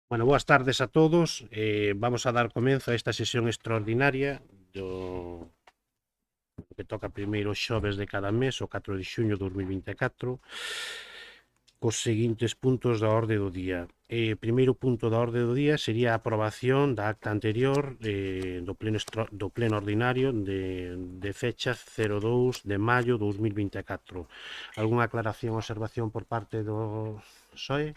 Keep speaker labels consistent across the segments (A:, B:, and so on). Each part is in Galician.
A: Bueno, boas tardes a todos. Vamos a dar comezo a esta sesión extraordinaria que toca primeiro xoves de cada mes, o 4 de xuño de 2024, cos seguintes puntos da orde do día. Primeiro punto da orde do día sería a aprobación da acta anterior do pleno ordinario de fecha 02 de maio de 2024. Algúnha aclaración ou observación por parte do PSOE?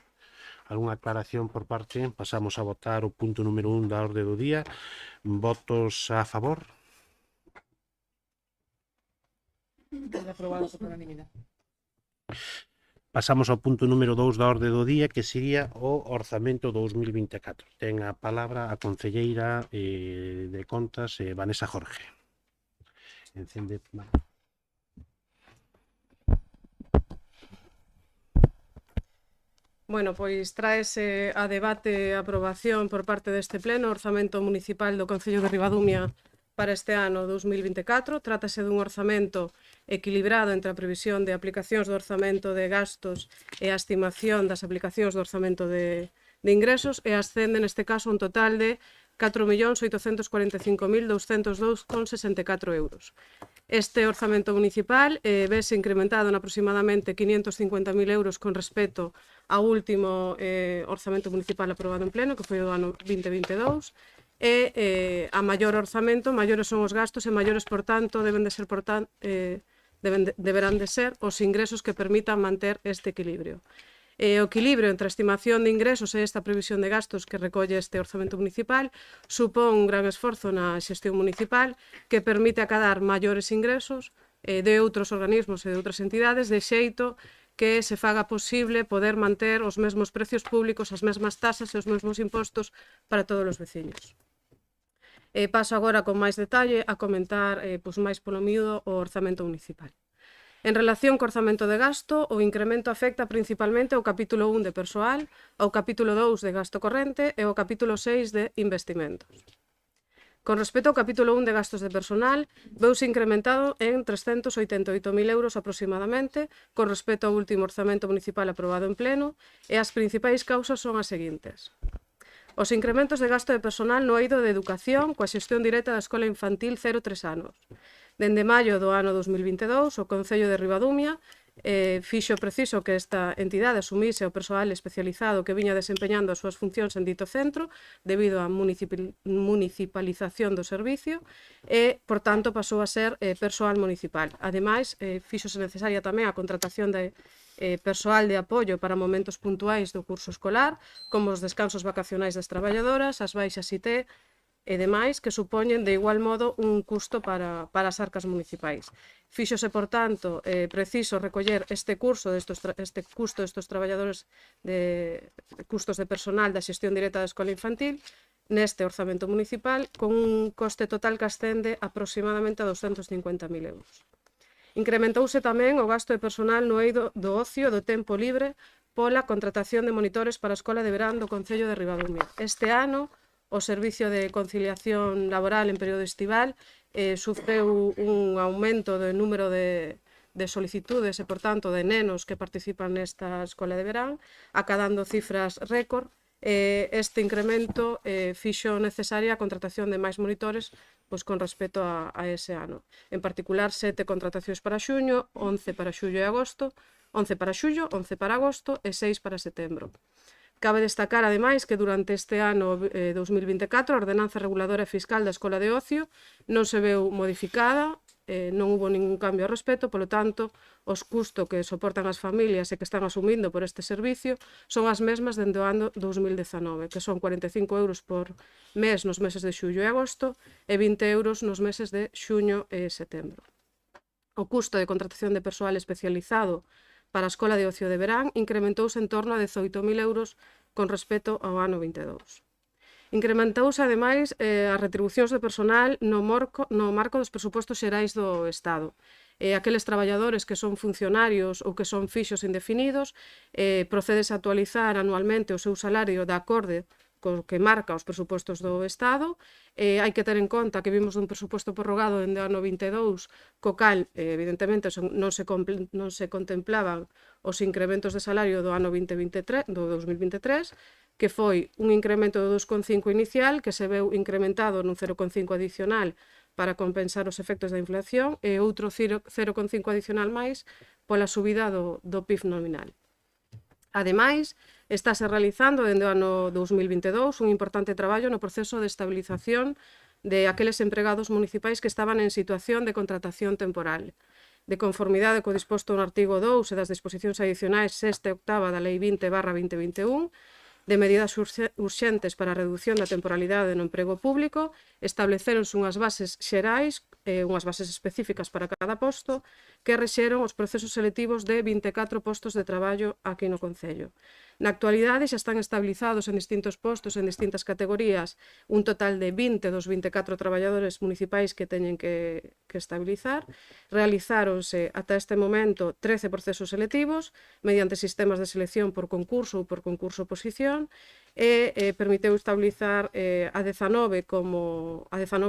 A: Algúnha aclaración por parte? Pasamos a votar o punto número 1 da orde do día. Votos a favor?
B: Queda aprobado por unanimidade.
A: Pasamos ao punto número 2 da orde do día, que sería o orzamento 2024. Ten a palabra a concelleira de Contas, Vanessa Jorge. Encende.
B: Bueno, pois traese a debate e aprobación por parte deste pleno o orzamento municipal do Concello de Ribadumia para este ano 2024. Trátase dun orzamento equilibrado entre a previsión de aplicacións do orzamento de gastos e a estimación das aplicacións do orzamento de ingresos e ascende neste caso un total de 4.845.202,64 euros. Este orzamento municipal vese incrementado en aproximadamente 550.000 euros con respecto ao último orzamento municipal aprobado en pleno, que foi o do ano 2022, e a maior orzamento, maiores son os gastos e maiores, por tanto, deberán de ser os ingresos que permitan manter este equilibrio. O equilibrio entre a estimación de ingresos e esta previsión de gastos que recolle este orzamento municipal supón un gran esforzo na xestión municipal que permite acadar maiores ingresos de outros organismos e de outras entidades, de xeito que se faga posible poder manter os mesmos precios públicos, as mesmas tasas e os mesmos impostos para todos os veciños. Paso agora con máis detalle a comentar máis polo miúdo o orzamento municipal. En relación co orzamento de gasto, o incremento afecta principalmente ao capítulo 1 de persoal, ao capítulo 2 de gasto corrente e ao capítulo 6 de investimentos. Con respecto ao capítulo 1 de gastos de personal, veuse incrementado en 388.000 euros aproximadamente con respecto ao último orzamento municipal aprobado en pleno e as principais causas son as seguintes. Os incrementos de gasto de personal no eido de educación coa xestión directa da Escola Infantil 0-3 anos. Dende maio do ano 2022, o Concello de Ribadumia fixo preciso que esta entidade asumise o persoal especializado que viña desempeñando as súas funcións en dito centro debido á municipalización do servicio e, por tanto, pasou a ser persoal municipal. Ademais, fixose necesaria tamén a contratación de persoal de apoio para momentos puntuais do curso escolar, como os descansos vacacionais das traballadoras, as baixas IT e demais que supoñen de igual modo un custo para as arcas municipais. Fíxose, por tanto, preciso recoller este custo destes traballadores de custos de personal da xestión directa da escola infantil neste orzamento municipal con un coste total que ascende aproximadamente a 250.000 euros. Incrementouse tamén o gasto de personal no eido do ocio do tempo libre pola contratación de monitores para a Escola de Verán do Concello de Ribadumia. Este ano, o Servicio de Conciliación Laboral en período estival sufreu un aumento do número de solicitudes e, por tanto, de nenos que participan nesta escola de verán, acadando cifras récord. Este incremento fixo necesaria a contratación de máis monitores con respecto a ese ano. En particular, 7 contratacións para xuño, 11 para xullo e agosto, 11 para xullo, 11 para agosto e 6 para setembro. Cabe destacar, ademais, que durante este ano 2024 a ordenanza reguladora e fiscal da Escola de Ocio non se veu modificada, non hubo ningún cambio ao respecto, polo tanto, os custos que soportan as familias e que están asumindo por este servicio son as mesmas dende o ano 2019, que son 45 euros por mes nos meses de xullo e agosto e 20 euros nos meses de xuño e setembro. O custo de contratación de persoal especializado para a Escola de Ocio de Verán incrementouse en torno a 18.000 euros con respecto ao ano 22. Incrementouse, ademais, as retribucións de personal no marco dos presupostos xerais do Estado. Aqueles traballadores que son funcionarios ou que son fixos indefinidos procedes a actualizar anualmente o seu salario de acorde co que marca os presupostos do Estado. Hai que ter en conta que vimos dun presuposto prorrogado dende o ano 22, co cal, evidentemente, non se contemplaban os incrementos de salario do ano 2023, do 2023, que foi un incremento do 2,5 inicial, que se veu incrementado nun 0,5 adicional para compensar os efectos da inflación, e outro 0,5 adicional máis pola subida do PIB nominal. Ademais, estáse realizando dende o ano 2022 un importante traballo no proceso de estabilización de aqueles empregados municipais que estaban en situación de contratación temporal. De conformidade co disposto no artigo 2 e das disposicións adicionais 6ª e 8ª da Lei 20/2021, de medidas urxentes para a reducción da temporalidade no emprego público, estableceronse unhas bases xerais, unhas bases específicas para cada posto, que rexeron os procesos selectivos de 24 postos de traballo aquí no Concello. Na actualidade xa están estabilizados en distintos postos, en distintas categorías, un total de 20 dos 24 traballadores municipais que teñen que estabilizar. Realizáronse ata este momento 13 procesos selectivos mediante sistemas de selección por concurso ou por concurso-oposición, e permiteu estabilizar a 19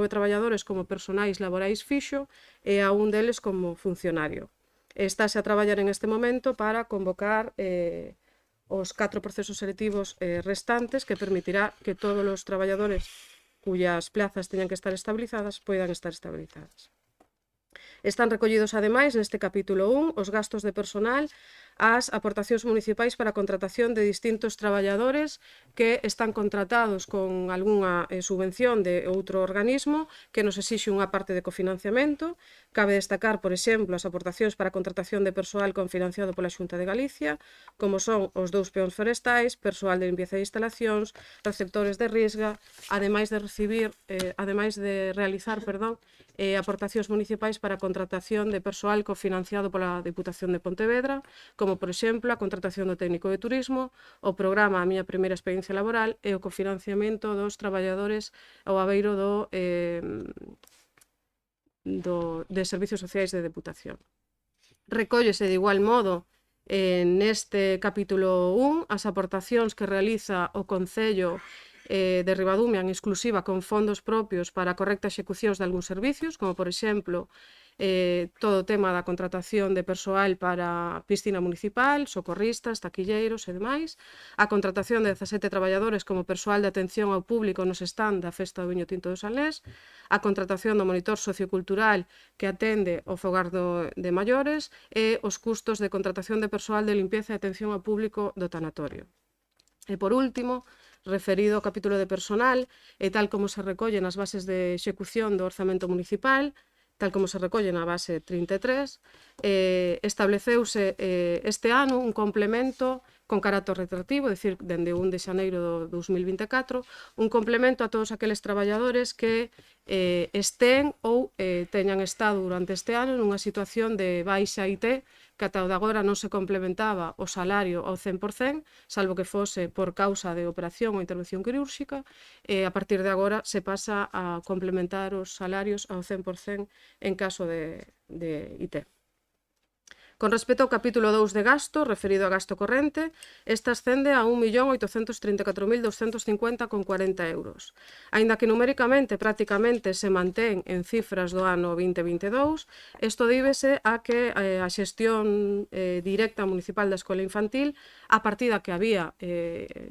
B: traballadores como personais laborais fixo e a un deles como funcionario. Estáse a traballar en este momento para convocar os 4 procesos selectivos restantes, que permitirá que todos os traballadores cuyas plazas teñan que estar estabilizadas poidan estar estabilizadas. Están recollidos, ademais, neste capítulo 1, os gastos de personal, as aportacións municipais para a contratación de distintos traballadores que están contratados con algunha subvención de outro organismo que nos exixe unha parte de cofinanciamento. Cabe destacar, por exemplo, as aportacións para a contratación de persoal confinanciado pola Xunta de Galicia, como son os 2 peóns forestais, persoal de limpieza de instalacións, receptores de risga, ademais de realizar aportacións municipais para a contratación de persoal cofinanciado pola Deputación de Pontevedra, como, por exemplo, a contratación do técnico de turismo, o programa A Miña Primeira Experiencia Laboral e o cofinanciamento dos traballadores ao abeiro de Servicios Sociais de Deputación. Recóllese de igual modo neste capítulo 1 as aportacións que realiza o Concello de Ribadumia en exclusiva con fondos propios para a correcta execucións de algúns servicios, como, por exemplo, todo o tema da contratación de persoal para piscina municipal, socorristas, taquilleiros e demais, a contratación de 17 traballadores como persoal de atención ao público nos stand da Festa do Viño Tinto do Salnés, a contratación do monitor sociocultural que atende o fogar de maiores e os custos de contratación de persoal de limpieza e atención ao público do tanatorio. E, por último, referido ao capítulo de personal, e tal como se recolle nas bases de execución do orzamento municipal, tal como se recolle na base 33, estableceuse este ano un complemento con carácter retroactivo, é dicir, dende 1 de xaneiro do 2024, un complemento a todos aqueles traballadores que estén ou teñan estado durante este ano nunha situación de baixa IT, que ata o de agora non se complementaba o salario ao 100%, salvo que fose por causa de operación ou intervención quirúrxica, e a partir de agora se pasa a complementar os salarios ao 100% en caso de IT. Con respecto ao capítulo 2 de gasto, referido a gasto corrente, esta ascende a 1.834.250,40 euros. Aínda que numéricamente prácticamente se mantén en cifras do ano 2022, isto díbese a que a xestión directa municipal da escola infantil, a partida que había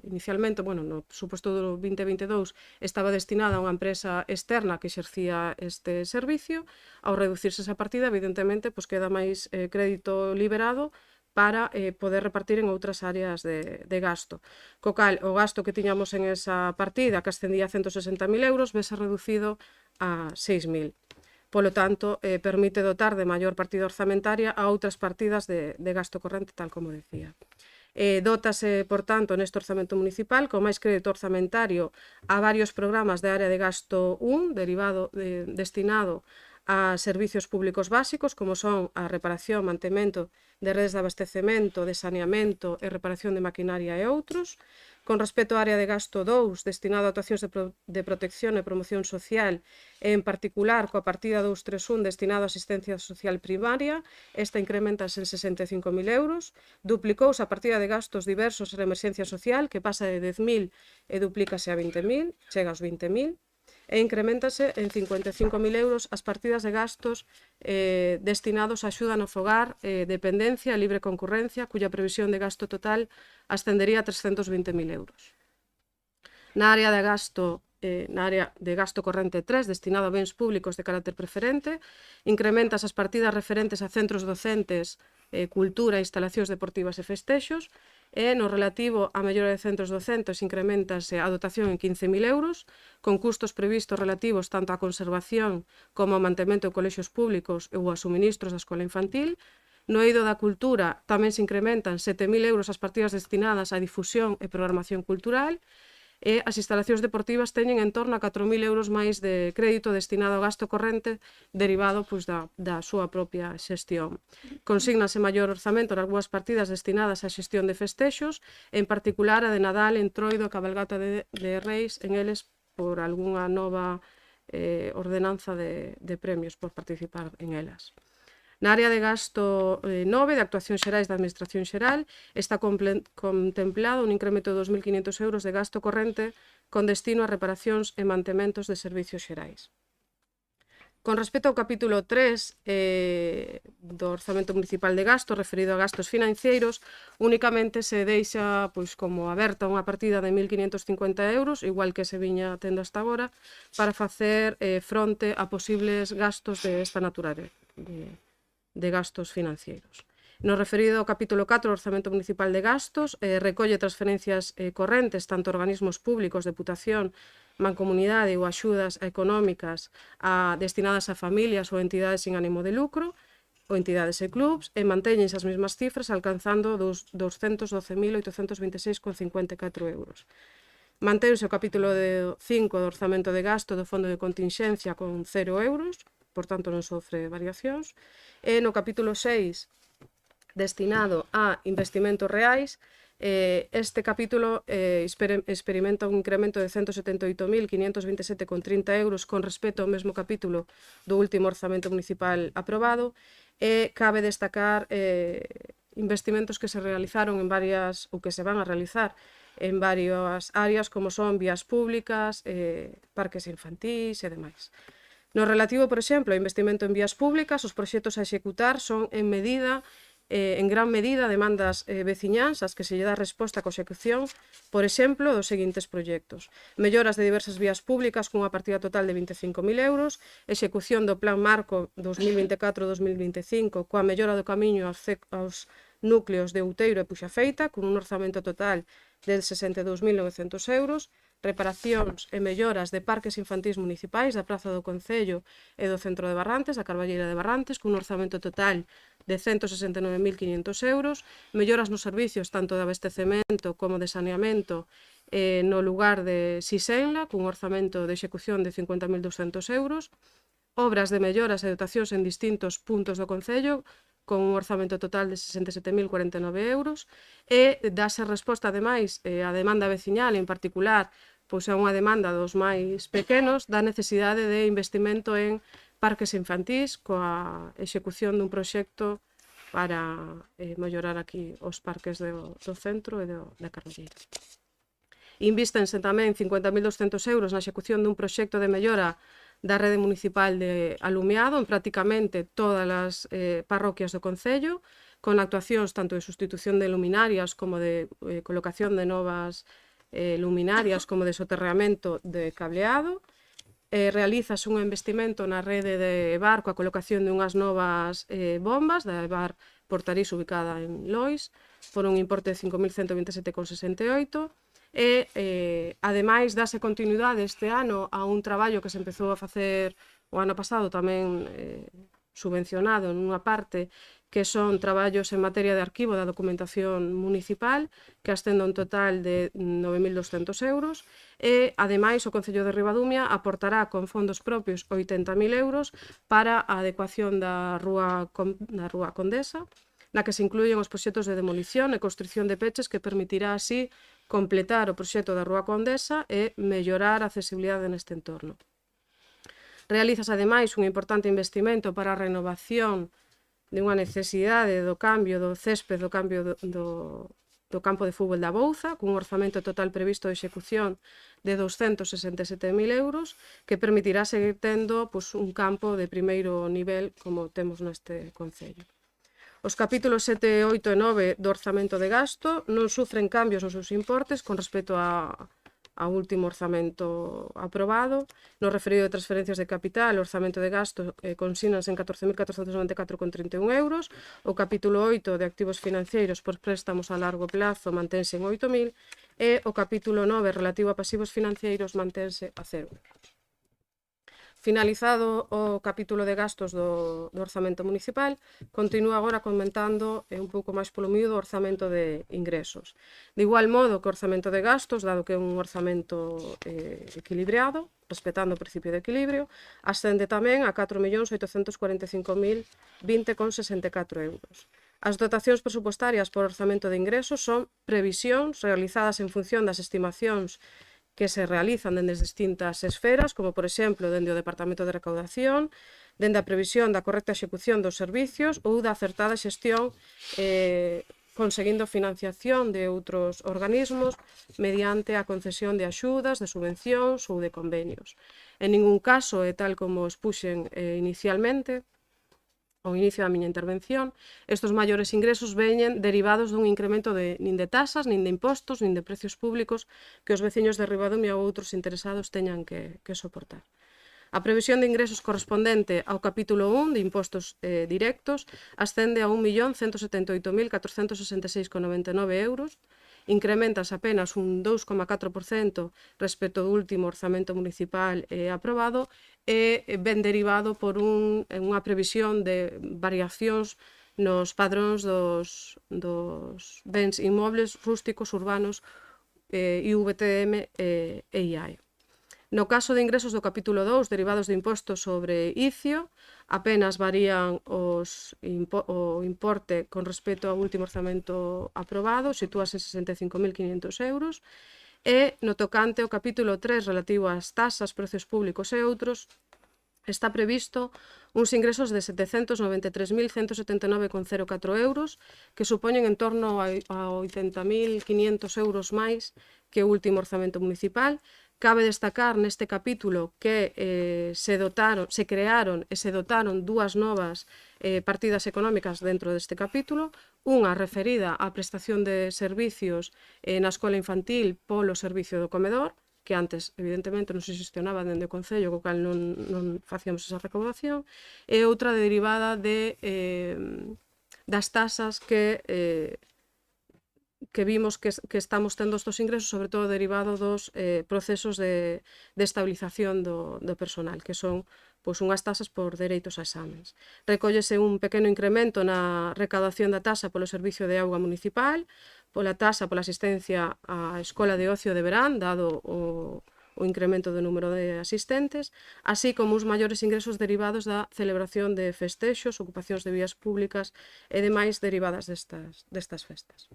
B: inicialmente, no suposto do 2022, estaba destinada a unha empresa externa que exercía este servicio. Ao reducirse esa partida, evidentemente, queda máis crédito liberado para poder repartir en outras áreas de gasto. Co cal, o gasto que tiñamos en esa partida, que ascendía a 160.000 euros, vese reducido a 6.000. Polo tanto, permite dotar de maior partida orzamentaria a outras partidas de gasto corrente, tal como decía. Dótase, por tanto, neste orzamento municipal con máis crédito orzamentario a varios programas de área de gasto 1, destinado a servicios públicos básicos, como son a reparación, mantemento de redes de abastecemento, de saneamento e reparación de maquinaria e outros. Con respecto á área de gasto 2, destinado a actuacións de protección e promoción social, e en particular coa partida 231 destinado a asistencia social primaria, esta incrementase en 65.000 euros. Duplicouse a partida de gastos diversos en emerxencia social, que pasa de 10.000 e duplícase a 20.000, chega aos 20.000. E incrementase en 55.000 euros as partidas de gastos destinados a axuda no fogar, dependencia e libre concurrencia, cuya previsión de gasto total ascendería a 320.000 euros. Na área de gasto corrente 3, destinado a bens públicos de carácter preferente, incrementas as partidas referentes a centros docentes, cultura, instalacións deportivas e festexos, e no relativo á mellora de centros docentes incrementase a dotación en 15.000 euros, con custos previstos relativos tanto á conservación como ao mantemento de colexios públicos ou a suministros da escola infantil. No eido da cultura tamén se incrementan 7.000 euros as partidas destinadas á difusión e programación cultural, e as instalacións deportivas teñen en torno a 4.000 euros máis de crédito destinado ao gasto corrente derivado da súa propia xestión. Consígnase maior orzamento nas algunhas partidas destinadas á xestión de festexos, en particular a de Nadal, Entroido e Cabalgata de Reis, en eles por algunha nova ordenanza de premios por participar en elas. Na área de gasto 9, de actuacións xerais da Administración Xeral, está contemplado un incremento de 2.500 euros de gasto corrente con destino a reparacións e mantementos de servicios xerais. Con respecto ao capítulo 3 do Orzamento Municipal de Gasto, referido a gastos financeiros, únicamente se deixa como aberta unha partida de 1.550 euros, igual que se viña tendo hasta agora, para facer fronte a posibles gastos desta naturaleza, de gastos financeiros. No referido ao capítulo 4 do Orzamento Municipal de Gastos, recolle transferencias correntes tanto a organismos públicos, deputación, mancomunidade ou axudas económicas destinadas a familias ou entidades sin ánimo de lucro, ou entidades e clubs, e mantéñense as mesmas cifras alcanzando 212.826,54 euros. Mantense o capítulo 5 do Orzamento de Gasto do Fondo de Continxencia con 0 euros, por tanto non sofre variacións, e no capítulo 6, destinado a investimentos reais, este capítulo experimenta un incremento de 178.527,30 euros con respecto ao mesmo capítulo do último orzamento municipal aprobado, e cabe destacar investimentos que se realizaron en varias, ou que se van a realizar en varias áreas, como son vías públicas, parques infantís e demais. No relativo, por exemplo, ao investimento en vías públicas, os proxectos a executar son en gran medida demandas veciñáns ás que se lle dá resposta coa execución, por exemplo, dos seguintes proxectos: melloras de diversas vías públicas cunha partida total de 25.000 euros, execución do Plan Marco 2024-2025 coa mellora do camiño aos núcleos de Outeiro e Puxafeita, con un orzamento total de 62.900 euros, reparacións e melloras de parques infantís municipais da Praza do Concello e do Centro de Barrantes, da Carballeira de Barrantes, cun orzamento total de 169.500 euros, melloras nos servicios tanto de abastecemento como de saneamento no lugar de Sisenla, cun orzamento de execución de 50.200 euros, obras de melloras e dotacións en distintos puntos do Concello, con un orzamento total de 67.049 euros, e dáse resposta, ademais, a demanda veciñal, en particular, pois é unha demanda dos máis pequenos, da necesidade de investimento en parques infantís, coa execución dun proxecto para mellorar aquí os parques do centro e da Carballeira. Invístense tamén 50.200 euros na execución dun proxecto de mellora da rede municipal de alumiado en prácticamente todas as parroquias do Concello, con actuacións tanto de sustitución de luminarias como de colocación de novas luminarias como de soterreamento de cableado. Realizas un investimento na rede de EVAR coa colocación de unhas novas bombas da EVAR Portarís ubicada en Lois por un importe de 5.127,68 e ademais dase continuidade este ano a un traballo que se empezou a facer o ano pasado tamén subvencionado nunha parte, que son traballos en materia de arquivo da documentación municipal, que ascende a un total de 9.200 euros, e, ademais, o Concello de Ribadumia aportará con fondos propios 80.000 euros para a adecuación da Rúa Condesa, na que se incluyen os proxectos de demolición e construción de peches que permitirá así completar o proxecto da Rúa Condesa e mellorar a accesibilidade neste entorno. Realizas, ademais, un importante investimento para a renovación de unha necesidade do cambio do césped do campo de fútbol da Bouza, cun orzamento total previsto de execución de 267.000 euros, que permitirá seguir tendo un campo de primeiro nivel como temos neste Concello. Os capítulos 7, 8 e 9 do orzamento de gasto non sufren cambios nos seus importes con respecto ao último orzamento aprobado. No referido de transferencias de capital, o orzamento de gasto consínanse en 14.494,31 euros. O capítulo 8 de activos financeiros por préstamos a largo plazo mantense en 8.000 e o capítulo 9 relativo a pasivos financeiros mantense a 0. Finalizado o capítulo de gastos do orzamento municipal, continúo agora comentando un pouco máis polo miúdo o orzamento de ingresos. De igual modo que o orzamento de gastos, dado que é un orzamento equilibrado, respetando o principio de equilibrio, ascende tamén a 4.845.020,64 euros. As dotacións presupuestarias por orzamento de ingresos son previsións realizadas en función das estimacións que se realizan dende as distintas esferas, como, por exemplo, dende o Departamento de Recaudación, dende a previsión da correcta execución dos servicios ou da acertada xestión conseguindo financiación de outros organismos mediante a concesión de axudas, de subvencións ou de convenios. En ningún caso, e tal como expuxen inicialmente, ao inicio da miña intervención, estes maiores ingresos veñen derivados dun incremento nin de tasas, nin de impostos, nin de precios públicos que os veciños de Ribadumia ou outros interesados teñan que soportar. A previsión de ingresos correspondente ao capítulo 1 de impostos directos ascende a 1.178.466,99 euros, incrementas apenas un 2,4% respecto do último orzamento municipal aprobado e ben derivado por unha previsión de variacións nos padróns dos bens inmobles rústicos urbanos IVTM e IAE. No caso de ingresos do capítulo 2 derivados de impostos sobre ICIO, apenas varían o importe con respecto ao último orzamento aprobado, sitúase en 65.500 euros, e no tocante ao capítulo 3 relativo ás tasas, precios públicos e outros, está previsto uns ingresos de 793.179,04 euros, que supoñen en torno a 80.500 euros máis que o último orzamento municipal. Cabe destacar neste capítulo que se crearon e se dotaron dúas novas partidas económicas dentro deste capítulo, unha referida á prestación de servicios na escola infantil polo servicio do comedor, que antes, evidentemente, non se xestionaba dende o Concello, co cal non facíamos esa recaudación, e outra derivada das tasas que vimos que estamos tendo estos ingresos, sobre todo derivado dos procesos de estabilización do personal, que son unhas tasas por dereitos a exames. Recóllese un pequeno incremento na recaudación da tasa polo servicio de auga municipal, pola tasa pola asistencia á escola de ocio de verán, dado o incremento do número de asistentes, así como os maiores ingresos derivados da celebración de festexos, ocupacións de vías públicas e demais derivadas destas festas.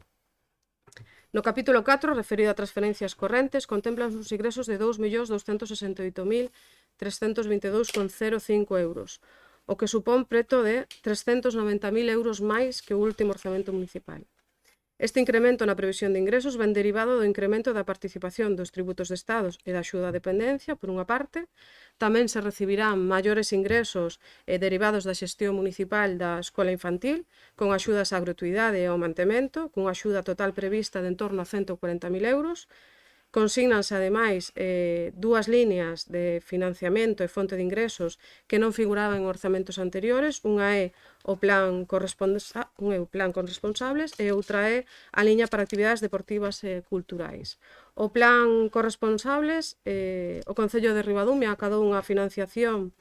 B: No capítulo 4, referido a transferencias correntes, contemplan os ingresos de 2.268.322,05 euros, o que supón preto de 390.000 euros máis que o último orzamento municipal. Este incremento na previsión de ingresos ven derivado do incremento da participación dos tributos de Estados e da axuda á dependencia, por unha parte. Tamén se recibirán maiores ingresos derivados da xestión municipal da escola infantil, con axudas á gratuidade e ao mantemento, cunha axuda total prevista de en torno a 140.000 euros. Consígnanse, ademais, dúas líneas de financiamento e fonte de ingresos que non figuraban en orzamentos anteriores. Unha é o plan corresponsables e outra é a liña para actividades deportivas e culturais. O plan corresponsables, o Concello de Ribadumia acadou unha financiación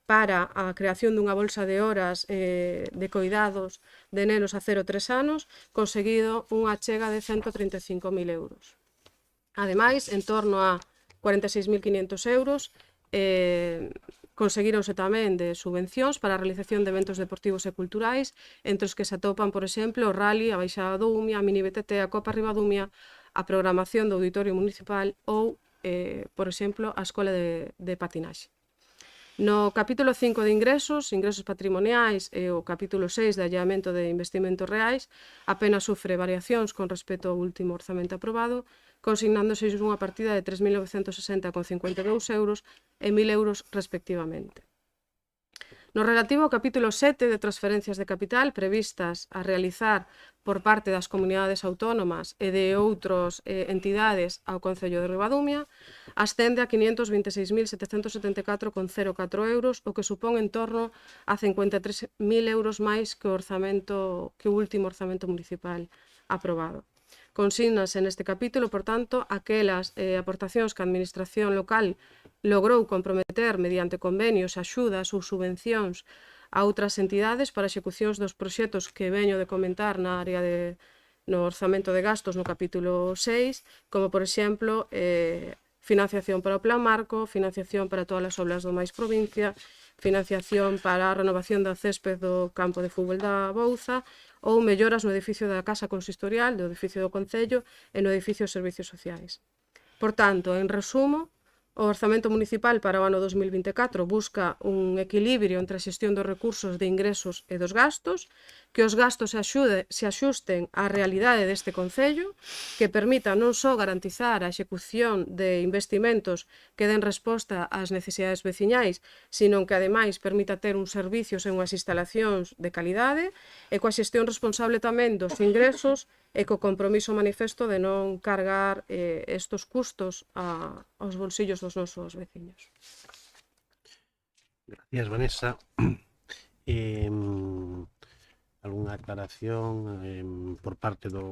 B: para a creación dunha bolsa de horas de coidados de nenos a 0 a 3 anos, conseguido unha achega de 135.000 euros. Ademais, en torno a 46.500 euros conseguíronse tamén de subvencións para a realización de eventos deportivos e culturais, entre os que se atopan, por exemplo, o Rally, a Baixada do Umia, a Mini BTT, a Copa Ribadumia, a programación do Auditorio Municipal ou, por exemplo, a Escola de Patinaxe. No capítulo 5 de ingresos patrimoniais e o capítulo 6 de allamento de investimentos reais, apenas sufre variacións con respecto ao último orzamento aprobado, consignándose unha partida de 3.960,52 euros e 1.000 euros respectivamente. No relativo ao capítulo 7 de transferencias de capital previstas a realizar por parte das comunidades autónomas e de outras entidades ao Concello de Ribadumia, ascende a 526.774,04 euros, o que supón en torno a 53.000 euros máis que o último orzamento municipal aprobado. Consígnase neste capítulo, por tanto, aquelas aportacións que a Administración local logrou comprometer mediante convenios, axudas ou subvencións a outras entidades para execucións dos proxectos que veño de comentar no orzamento de gastos no capítulo 6, como, por exemplo, financiación para o Plan Marco, financiación para todas as obras do Mais Provincia, financiación para a renovación do césped do campo de fútbol da Bouza ou melloras no edificio da Casa Consistorial, do edificio do Concello e no edificio de Servicios Sociais. Por tanto, en resumo, o orzamento municipal para o ano 2024 busca un equilibrio entre a xestión dos recursos de ingresos e dos gastos, que os gastos se axusten á realidade deste Concello, que permita non só garantizar a execución de investimentos que den resposta ás necesidades veciñais, sino que, ademais, permita ter uns servicios e unhas instalacións de calidade, e coa xestión responsable tamén dos ingresos e co compromiso manifesto de non cargar estos custos aos bolsillos dos nosos veciños.
A: Gracias, Vanessa. ¿Alguna aclaración por parte do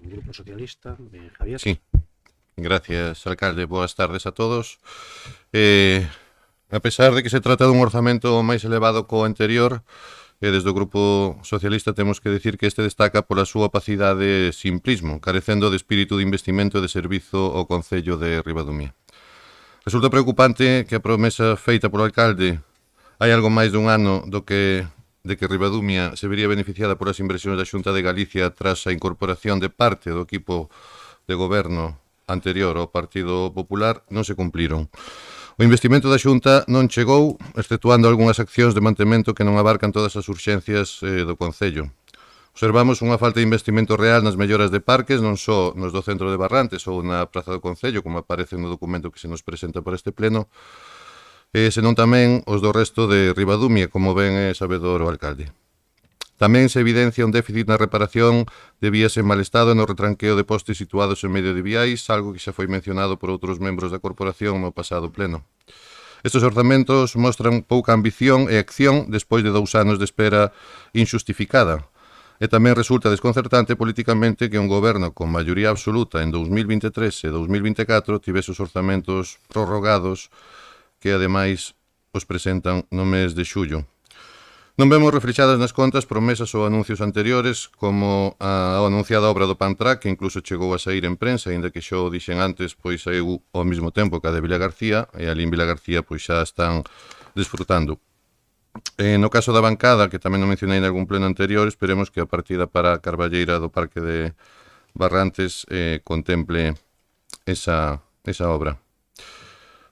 A: Grupo Socialista, de Javier?
C: Sí. Gracias, alcalde. Boas tardes a todos. A pesar de que se trata dun orzamento máis elevado co anterior, desde o Grupo Socialista temos que decir que este destaca pola súa opacidade e simplismo, carecendo de espírito de investimento e de servizo ao Concello de Ribadumia. Resulta preocupante que a promesa feita polo alcalde hai algo máis dun ano de que Ribadumia se vería beneficiada polas inversións da Xunta de Galicia tras a incorporación de parte do equipo de goberno anterior ao Partido Popular non se cumpliron. O investimento da Xunta non chegou, exceptuando algunhas accións de mantemento que non abarcan todas as urxencias do Concello. Observamos unha falta de investimento real nas melloras de parques, non só nos do centro de Barrantes ou na Praza do Concello, como aparece no documento que se nos presenta para este pleno, senón tamén os do resto de Ribadumia, como ben é sabedor o alcalde. Tamén se evidencia un déficit na reparación de vías en mal estado e no retranqueo de postes situados en medio de viais, algo que xa foi mencionado por outros membros da corporación no pasado pleno. Estes orzamentos mostran pouca ambición e acción despois de 2 anos de espera injustificada. E tamén resulta desconcertante políticamente que un goberno con maioría absoluta en 2023 e 2024 tivese os orzamentos prorrogados que ademais os presentan no mes de xullo. Non vemos reflexadas nas contas promesas ou anuncios anteriores, como a anunciada obra do Pantrac, que incluso chegou a sair en prensa, ainda que xo dixen antes, pois saiu ao mesmo tempo que a de Vila García, e ali en Vila García pois xa están desfrutando. No caso da bancada, que tamén non mencionei en algún pleno anterior, esperemos que a partida para a Carballeira do Parque de Barrantes contemple esa obra.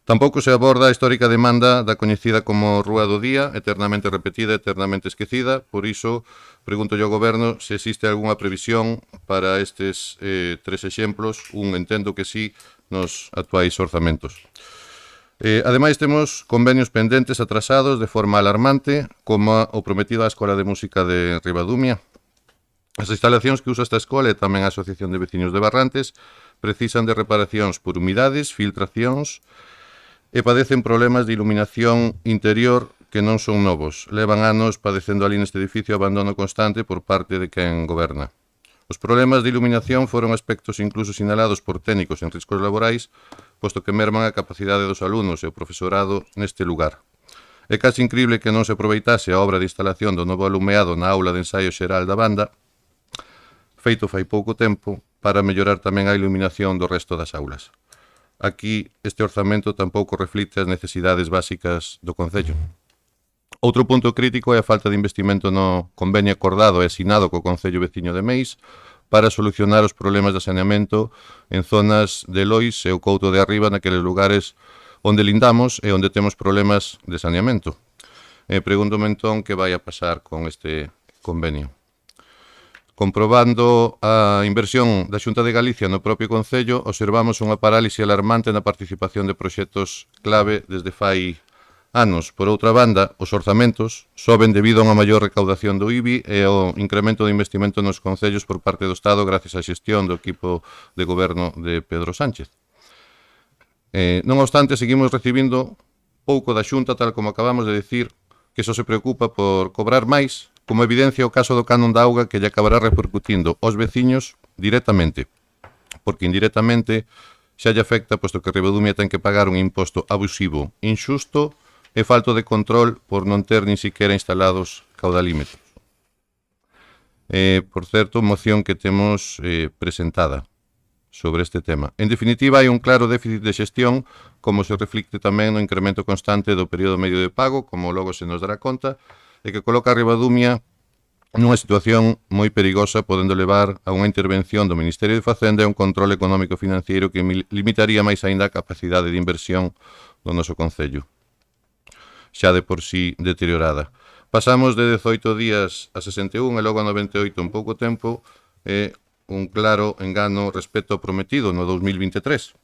C: Tampouco se aborda a histórica demanda da coñecida como Rúa do Día, eternamente repetida, eternamente esquecida. Por iso, pregunto ao Goberno se existe algunha previsión para estes 3 exemplos. Entendo que sí, nos actuais orzamentos. Ademais, temos convenios pendentes atrasados de forma alarmante, como o prometido á Escola de Música de Ribadumia. As instalacións que usa esta escola e tamén a Asociación de Veciños de Barrantes precisan de reparacións por humidades, filtracións, e padecen problemas de iluminación interior que non son novos. Levan anos padecendo ali neste edificio abandono constante por parte de quen goberna. Os problemas de iluminación foron aspectos incluso sinalados por técnicos en riscos laborais, posto que merman a capacidade dos alumnos e o profesorado neste lugar. É casi incrible que non se aproveitase a obra de instalación do novo alumeado na aula de ensaio xeral da banda, feito fai pouco tempo, para mellorar tamén a iluminación do resto das aulas. Aquí este orzamento tampouco reflicte as necesidades básicas do Concello. Outro punto crítico é a falta de investimento no convenio acordado e asinado co Concello veciño de Meis para solucionar os problemas de saneamento en zonas de Lois e o Couto de Arriba, naqueles lugares onde lindamos e onde temos problemas de saneamento. Pregúntome entón que vai a pasar con este convenio. Comprobando a inversión da Xunta de Galicia no propio Concello, observamos unha parálise alarmante na participación de proxectos clave desde fai anos. Por outra banda, os orzamentos soben debido a unha maior recaudación do IBI e ao incremento do investimento nos concellos por parte do Estado gracias á xestión do equipo de goberno de Pedro Sánchez. Non obstante, seguimos recibindo pouco da Xunta, tal como acabamos de decir, que só se preocupa por cobrar máis, como evidencia o caso do canon da auga que lle acabará repercutindo aos veciños directamente, porque indirectamente xa lle afecta, posto que Ribadumia ten que pagar un imposto abusivo, injusto e falto de control por non ter nin siquiera instalados caudalímetros. Por certo, moción que temos presentada sobre este tema. En definitiva, hai un claro déficit de xestión, como se reflicte tamén no incremento constante do período medio de pago, como logo se nos dará conta, e que coloca a Ribadumia nunha situación moi perigosa, podendo levar a unha intervención do Ministerio de Facenda e un control económico financiero que limitaría máis aínda a capacidade de inversión do noso concello, xa de por sí deteriorada. Pasamos de 18 días a 61 e logo a 98 en pouco tempo, un claro engano respecto ao prometido no 2023.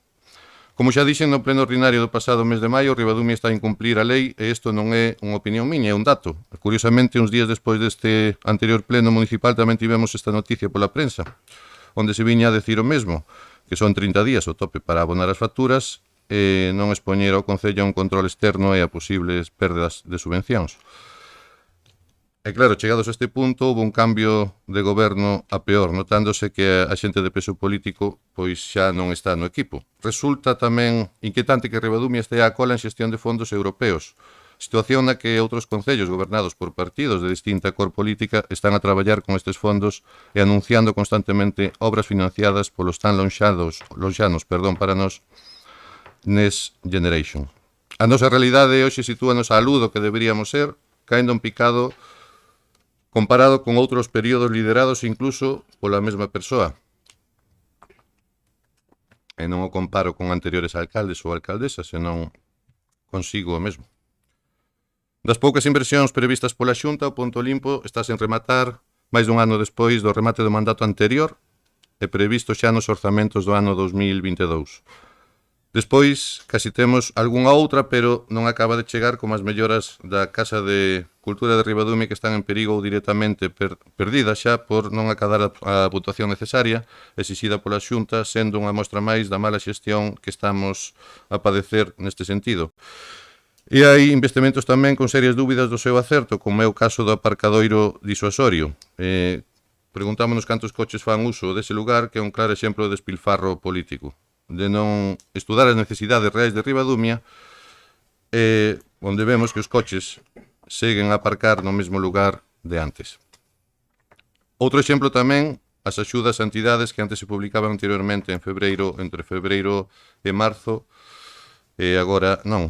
C: Como xa dixen no pleno ordinario do pasado mes de maio, Ribadumia está a incumplir a lei e isto non é unha opinión miña, é un dato. Curiosamente, uns días despois deste anterior pleno municipal tamén tivemos esta noticia pola prensa, onde se viña a decir o mesmo, que son 30 días o tope para abonar as facturas e non expoñer ao Concello a un control externo e a posibles perdas de subvencións. E claro, chegados a este punto, houve un cambio de goberno a peor, notándose que a xente de peso político pois xa non está no equipo. Resulta tamén inquietante que Ribadumia estea a cola en xestión de fondos europeos, situación na que outros concellos gobernados por partidos de distinta cor política están a traballar con estes fondos e anunciando constantemente obras financiadas polos tan lonxanos para nós Next Generation. A nosa realidade hoxe sitúanos á luz do que deberíamos ser, caendo en picado comparado con outros períodos liderados incluso pola mesma persoa. E non o comparo con anteriores alcaldes ou alcaldesas, senón consigo o mesmo. Das poucas inversións previstas pola Xunta, o Ponto Limpo está sen rematar máis dun ano despois do remate do mandato anterior e previsto xa nos orzamentos do ano 2022. Despois, casi temos algunha outra, pero non acaba de chegar como as melloras da Casa de Cultura de Ribadumia que están en perigo ou directamente perdidas xa por non acadar a votación necesaria exixida pola Xunta, sendo unha mostra máis da mala xestión que estamos a padecer neste sentido. E hai investimentos tamén con serias dúbidas do seu acerto, como é o caso do aparcadoiro disuasorio. Preguntámonos cantos coches fan uso dese lugar, que é un claro exemplo de despilfarro político, de non estudar as necesidades reais de Ribadumia, onde vemos que os coches seguen a aparcar no mesmo lugar de antes. Outro exemplo tamén, as axudas a entidades que antes se publicaban anteriormente en febreiro, entre febreiro e marzo, e agora non.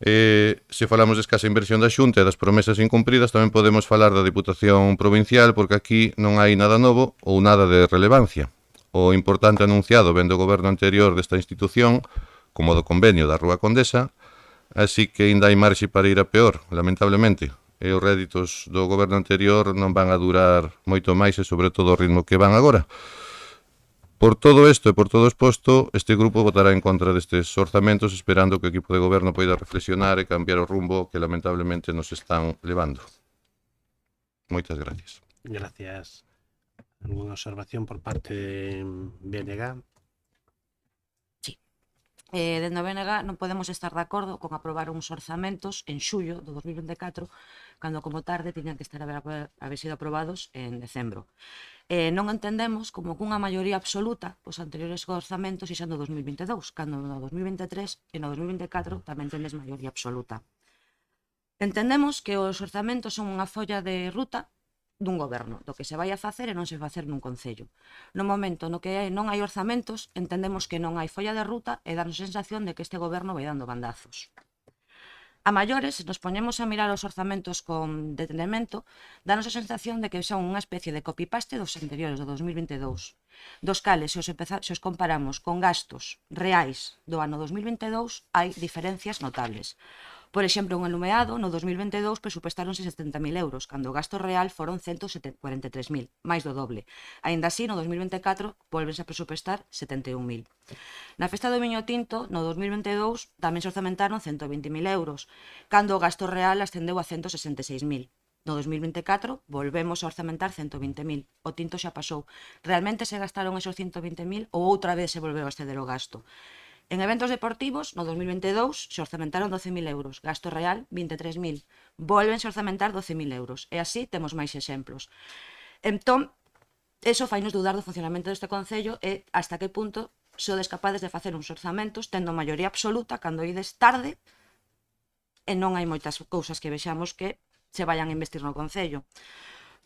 C: Se falamos de escasa inversión da Xunta e das promesas incumpridas, tamén podemos falar da Diputación Provincial, porque aquí non hai nada novo ou nada de relevancia. O importante anunciado vendo o goberno anterior desta institución, como do convenio da Rúa Condesa, así que ainda hai marxe para ir a peor, lamentablemente. E os réditos do goberno anterior non van a durar moito máis e sobre todo o ritmo que van agora. Por todo isto e por todo exposto, este grupo votará en contra destes orzamentos, esperando que o equipo de goberno poida reflexionar e cambiar o rumbo que lamentablemente nos están levando. Moitas gracias.
A: Gracias. ¿Alguna observación por parte de BNG?
D: Sí. Dende o BNG non podemos estar de acordo con aprobar uns orzamentos en xullo do 2024, cando como tarde tiñan que estar haber sido aprobados en decembro. Non entendemos como cunha maioría absoluta os anteriores orzamentos e xa no 2022, cando no 2023 e no 2024 tamén tendes maioría absoluta. Entendemos que os orzamentos son unha folla de ruta dun goberno, do que se vai a facer e non se facer nun concello. No momento no que non hai orzamentos, entendemos que non hai folla de ruta e danos a sensación de que este goberno vai dando bandazos. A maiores, se nos poñemos a mirar os orzamentos con detenimento, danos a sensación de que son unha especie de copy-paste dos anteriores, do 2022, dos cales, se os comparamos con gastos reais do ano 2022, hai diferencias notables. Por exemplo, un alumeado no 2022 presupuestáronse 70.000 euros, cando o gasto real foron 143.000, máis do doble. Aínda así, no 2024 volvense a presupuestar 71.000. Na festa do viño tinto, no 2022, tamén se orzamentaron 120.000 euros, cando o gasto real ascendeu a 166.000. No 2024 volvemos a orzamentar 120.000. O tinto xa pasou. Realmente se gastaron esos 120.000 ou outra vez se volveu a exceder o gasto? En eventos deportivos, no 2022 se orzamentaron 12.000 euros, gasto real 23.000. Volvense a orzamentar 12.000 euros. E así temos máis exemplos. Entón, eso fainos dudar do funcionamento deste Concello e hasta que punto sodes capazes de facer uns orzamentos tendo maioría absoluta cando ides tarde e non hai moitas cousas que vexamos que se vayan a investir no Concello.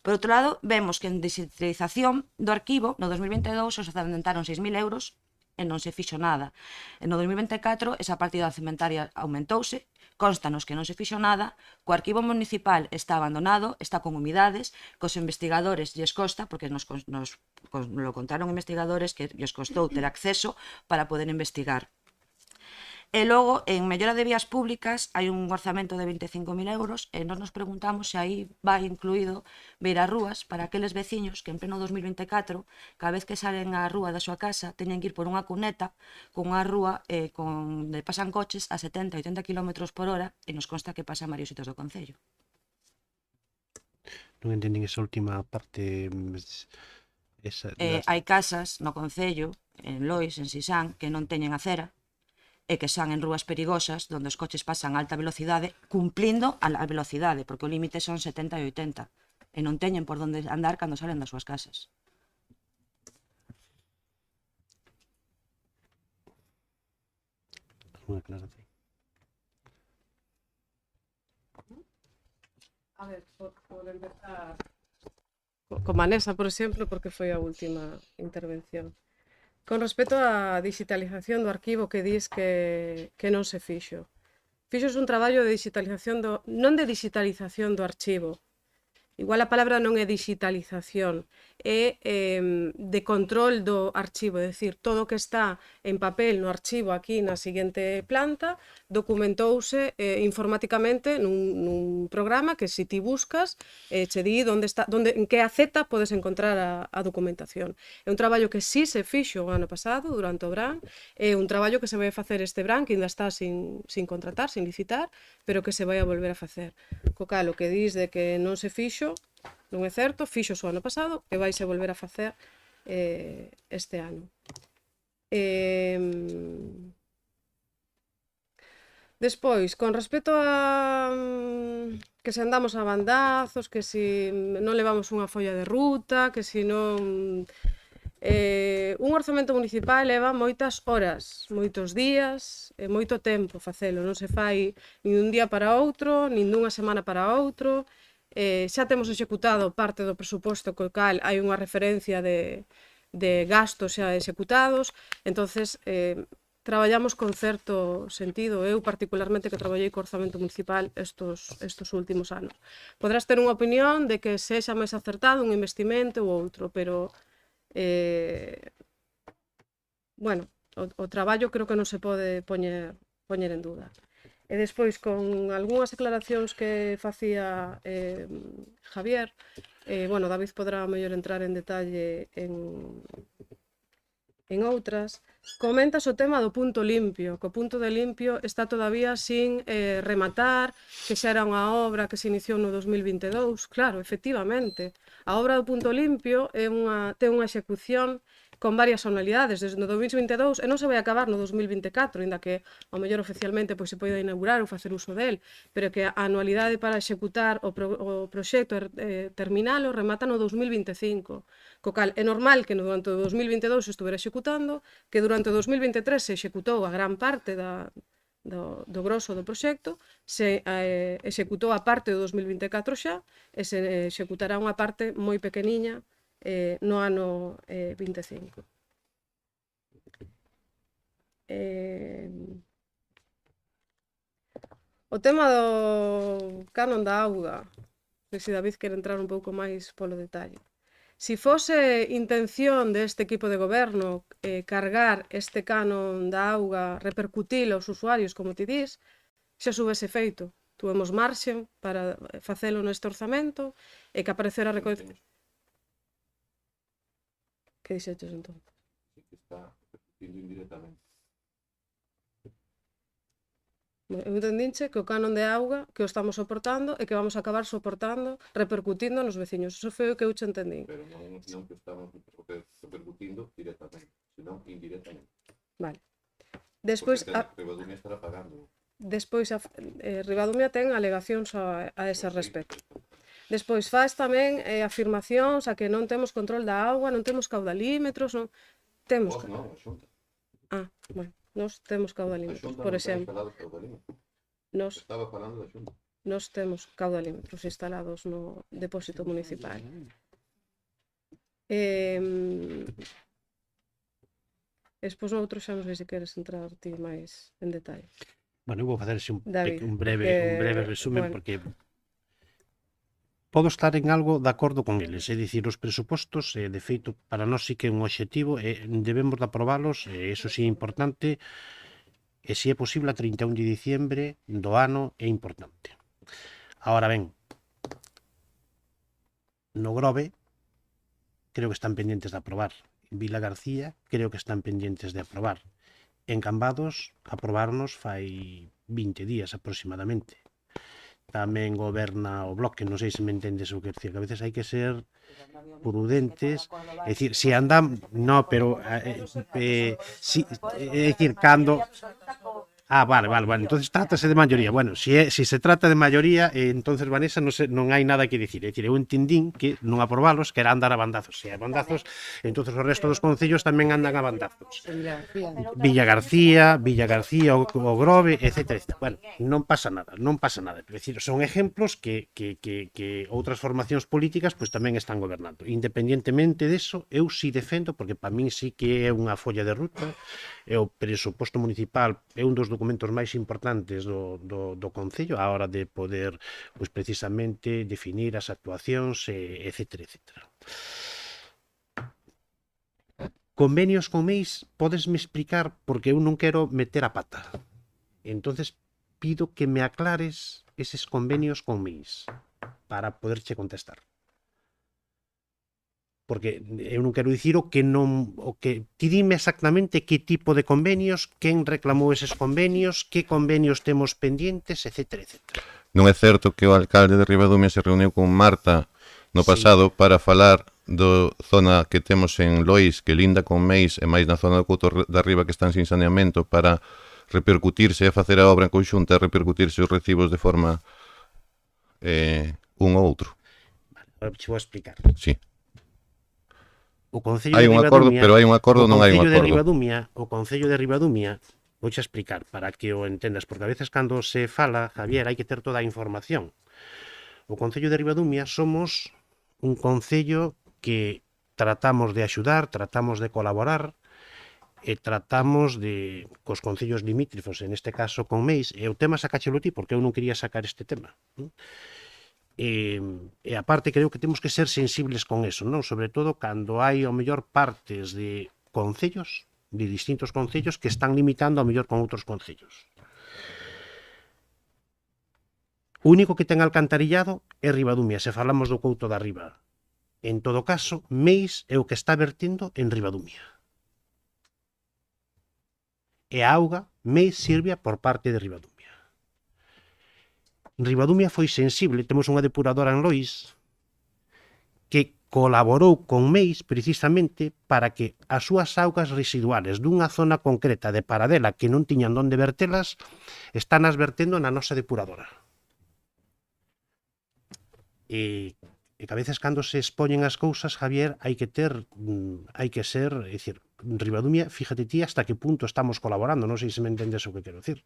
D: Por outro lado, vemos que en digitalización do arquivo, no 2022 se orzamentaron 6.000 euros e non se fixo nada. E no 2024 esa partida orzamentaria aumentouse, constanos que non se fixo nada, que o arquivo municipal está abandonado, está con humidades, que os investigadores lles costa, porque nos lo contaron investigadores que lles costou ter acceso para poder investigar. E logo, en mellora de vías públicas, hai un orzamento de 25.000 euros e nós nos preguntamos se aí vai incluído beirarrúas para aqueles veciños que en pleno 2024, cada vez que salen á rúa da súa casa, teñen que ir por unha cuneta con unha rúa onde pasan coches a 70-80 km por hora e nos consta que pasa en varios sitios do Concello.
A: Non entendín esa última parte.
D: Hai casas no Concello, en Lois, en Sisán, que non teñen acera, e que son en rúas perigosas, onde os coches pasan a alta velocidade, cumplindo a velocidade, porque o límite son 70 e 80, e non teñen por onde andar cando salen das súas casas.
A: Unha aclaración.
B: A ver, por empezar con Vanessa, por exemplo, porque foi a última intervención. Con respecto á digitalización do arquivo que dis que non se fixo. Fixos un traballo de digitalización non de digitalización do archivo. Igual a palabra non é digitalización, é de control do archivo, é dicir, todo o que está en papel no archivo aquí na seguinte planta documentouse informáticamente nun programa que se ti buscas che di en que aceta podes encontrar a documentación. É un traballo que sí se fixo o ano pasado, durante o verán, é un traballo que se vai facer este verán, que ainda está sin contratar, sin licitar, pero que se vai a volver a facer. Co cal, o que dis de que non se fixo, non é certo, fixo o ano pasado e vaise volver a facer este ano. Despois, con respecto a que se andamos a bandazos, que se non levamos unha folla de ruta, que se non... un orzamento municipal leva moitas horas, moitos días e moito tempo facelo, non se fai nin dun día para outro, nin dunha semana para outro. Xa temos executado parte do presuposto co cal hai unha referencia de gastos xa executados, entonces traballamos con certo sentido. Eu particularmente que traballei co orzamento municipal estos últimos anos. Podrás ter unha opinión de que sexa máis acertado un investimento ou outro, pero bueno, o traballo creo que non se pode poñer en dúda. E despois, con algunhas aclaracións que facía Javier, bueno, David podrá mellor entrar en detalle en outras. Comentas o tema do punto limpio, que o punto de limpio está todavía sin rematar, que xa era unha obra que se iniciou no 2022. Claro, efectivamente, a obra do punto limpio ten unha execución con varias anualidades, desde o 2022, e non se vai acabar no 2024, ainda que ao mellor oficialmente se poida inaugurar ou facer uso del, pero que a anualidade para executar o proxecto terminalo remata no 2025, co cal é normal que durante o 2022 se estuvera executando, que durante o 2023 se executou a gran parte do grosso do proxecto, se executou a parte do 2024 xa, e se executará unha parte moi pequeniña no ano 25. O tema do canon da auga, se David quere entrar un pouco máis polo detalle. Si fose intención deste equipo de goberno cargar este canon da auga, repercutir aos usuarios, como ti dis, xa subese feito. Tuvemos marxen para facelo neste orzamento e que aparecera a recoñecer. Que dixeches entón? Eu entendinche que o canon de auga que o estamos soportando e que vamos a acabar soportando, repercutindo nos veciños. Eso foi o que eu che entendín.
C: Pero non que estamos repercutindo directamente, senón indirectamente.
B: Vale. Despois,
C: Ribadumia estará pagando.
B: Ribadumia ten alegacións a ese respecto. Despois faz tamén afirmacións a que non temos control da auga, non temos caudalímetros, non temos.
C: Non, a Xunta.
B: Ah, bueno, nós temos
C: A
B: caudalímetros,
C: Xunta
B: por
C: non ten
B: exemplo.
C: instalados caudalímetros.
B: Nós
C: Estaba falando da Xunta.
B: temos caudalímetros instalados no depósito municipal. Despois outro xa non sei se queres entrar ti máis en detalle.
A: Bueno, eu vou facer
B: David,
A: un breve resumen,
B: bueno.
A: porque podo estar en algo de acordo con eles, é dicir, os presupostos, de feito, para nós sí que é un obxectivo, debemos de aprobalos, eso sí é importante, e se é posible a 31 de diciembre do ano é importante. Ahora ben, no Grove, creo que están pendientes de aprobar. En Vila García, creo que están pendientes de aprobar. En Cambados, aprobarnos fai 20 días aproximadamente. Tamén goberna o Bloque, non sei se me entendes o que decir, que a veces hai que ser prudentes, é dicir, se andam, no, pero si, é dicir, cando vale, entonces trátase de maioría. Bueno, se se trata de maioría, entonces, Vanessa, non hai nada que dicir. É dicir, eu entendín que non aprobalos, que era andar a bandazos. Se hai bandazos, entonces o resto dos concellos tamén andan a bandazos. Villa García, o Grove, etc. Bueno, non pasa nada. É dicir, son ejemplos que outras formacións políticas pois tamén están gobernando. Independientemente deso, eu si defendo, porque para min sí que é unha folla de ruta, é o presuposto municipal, é un dos documentos máis importantes do Concello á hora de poder, pois precisamente, definir as actuacións, etc. Convenios con MEIS, podesme explicar, porque eu non quero meter a pata. Entonces, pido que me aclares eses convenios con MEIS para poderche contestar. Porque eu non quero dicir o que ti dime exactamente que tipo de convenios, quen reclamou eses convenios, que convenios temos pendientes, etc.
C: Non é certo que o alcalde de Ribadumia se reuniu con Marta no pasado para falar do zona que temos en Lois, que linda con Meis, e máis na zona do Couto de Arriba que están sin saneamento, para repercutirse e facer a obra en conxunta e repercutirse os recibos de forma un ou outro.
A: Vale, agora te vou explicar.
C: Sí.
A: O Concello
C: Hai
A: de
C: un acordo, pero hai un acordo, non hai un acordo.
A: O Concello de Ribadumia, vouche explicar para que o entendas, porque a veces cando se fala, Javier, hai que ter toda a información. O Concello de Ribadumia somos un concello que tratamos de axudar, tratamos de colaborar, e tratamos de, cos concellos limítrofos, en este caso con Meis, e o tema sacáchelo ti, porque eu non quería sacar este tema. E aparte creo que temos que ser sensibles con eso, non? Sobre todo cando hai ao mellor partes de concellos, de distintos concellos que están limitando ao mellor con outros concellos. O único que ten alcantarillado é Ribadumia, se falamos do Couto de Arriba. En todo caso, Meis é o que está vertindo en Ribadumia. E a auga, Meis sirve por parte de Ribadumia. Ribadumia foi sensible, temos unha depuradora en Lois que colaborou con Meis precisamente para que as súas augas residuales dunha zona concreta de Paradela que non tiñan onde vertelas están as vertendo na nosa depuradora. E que a veces cando se expoñen as cousas, Javier, hai que ser, é dicir, Ribadumia, fíjate ti hasta que punto estamos colaborando, non sei se me entendes o que quero dicir.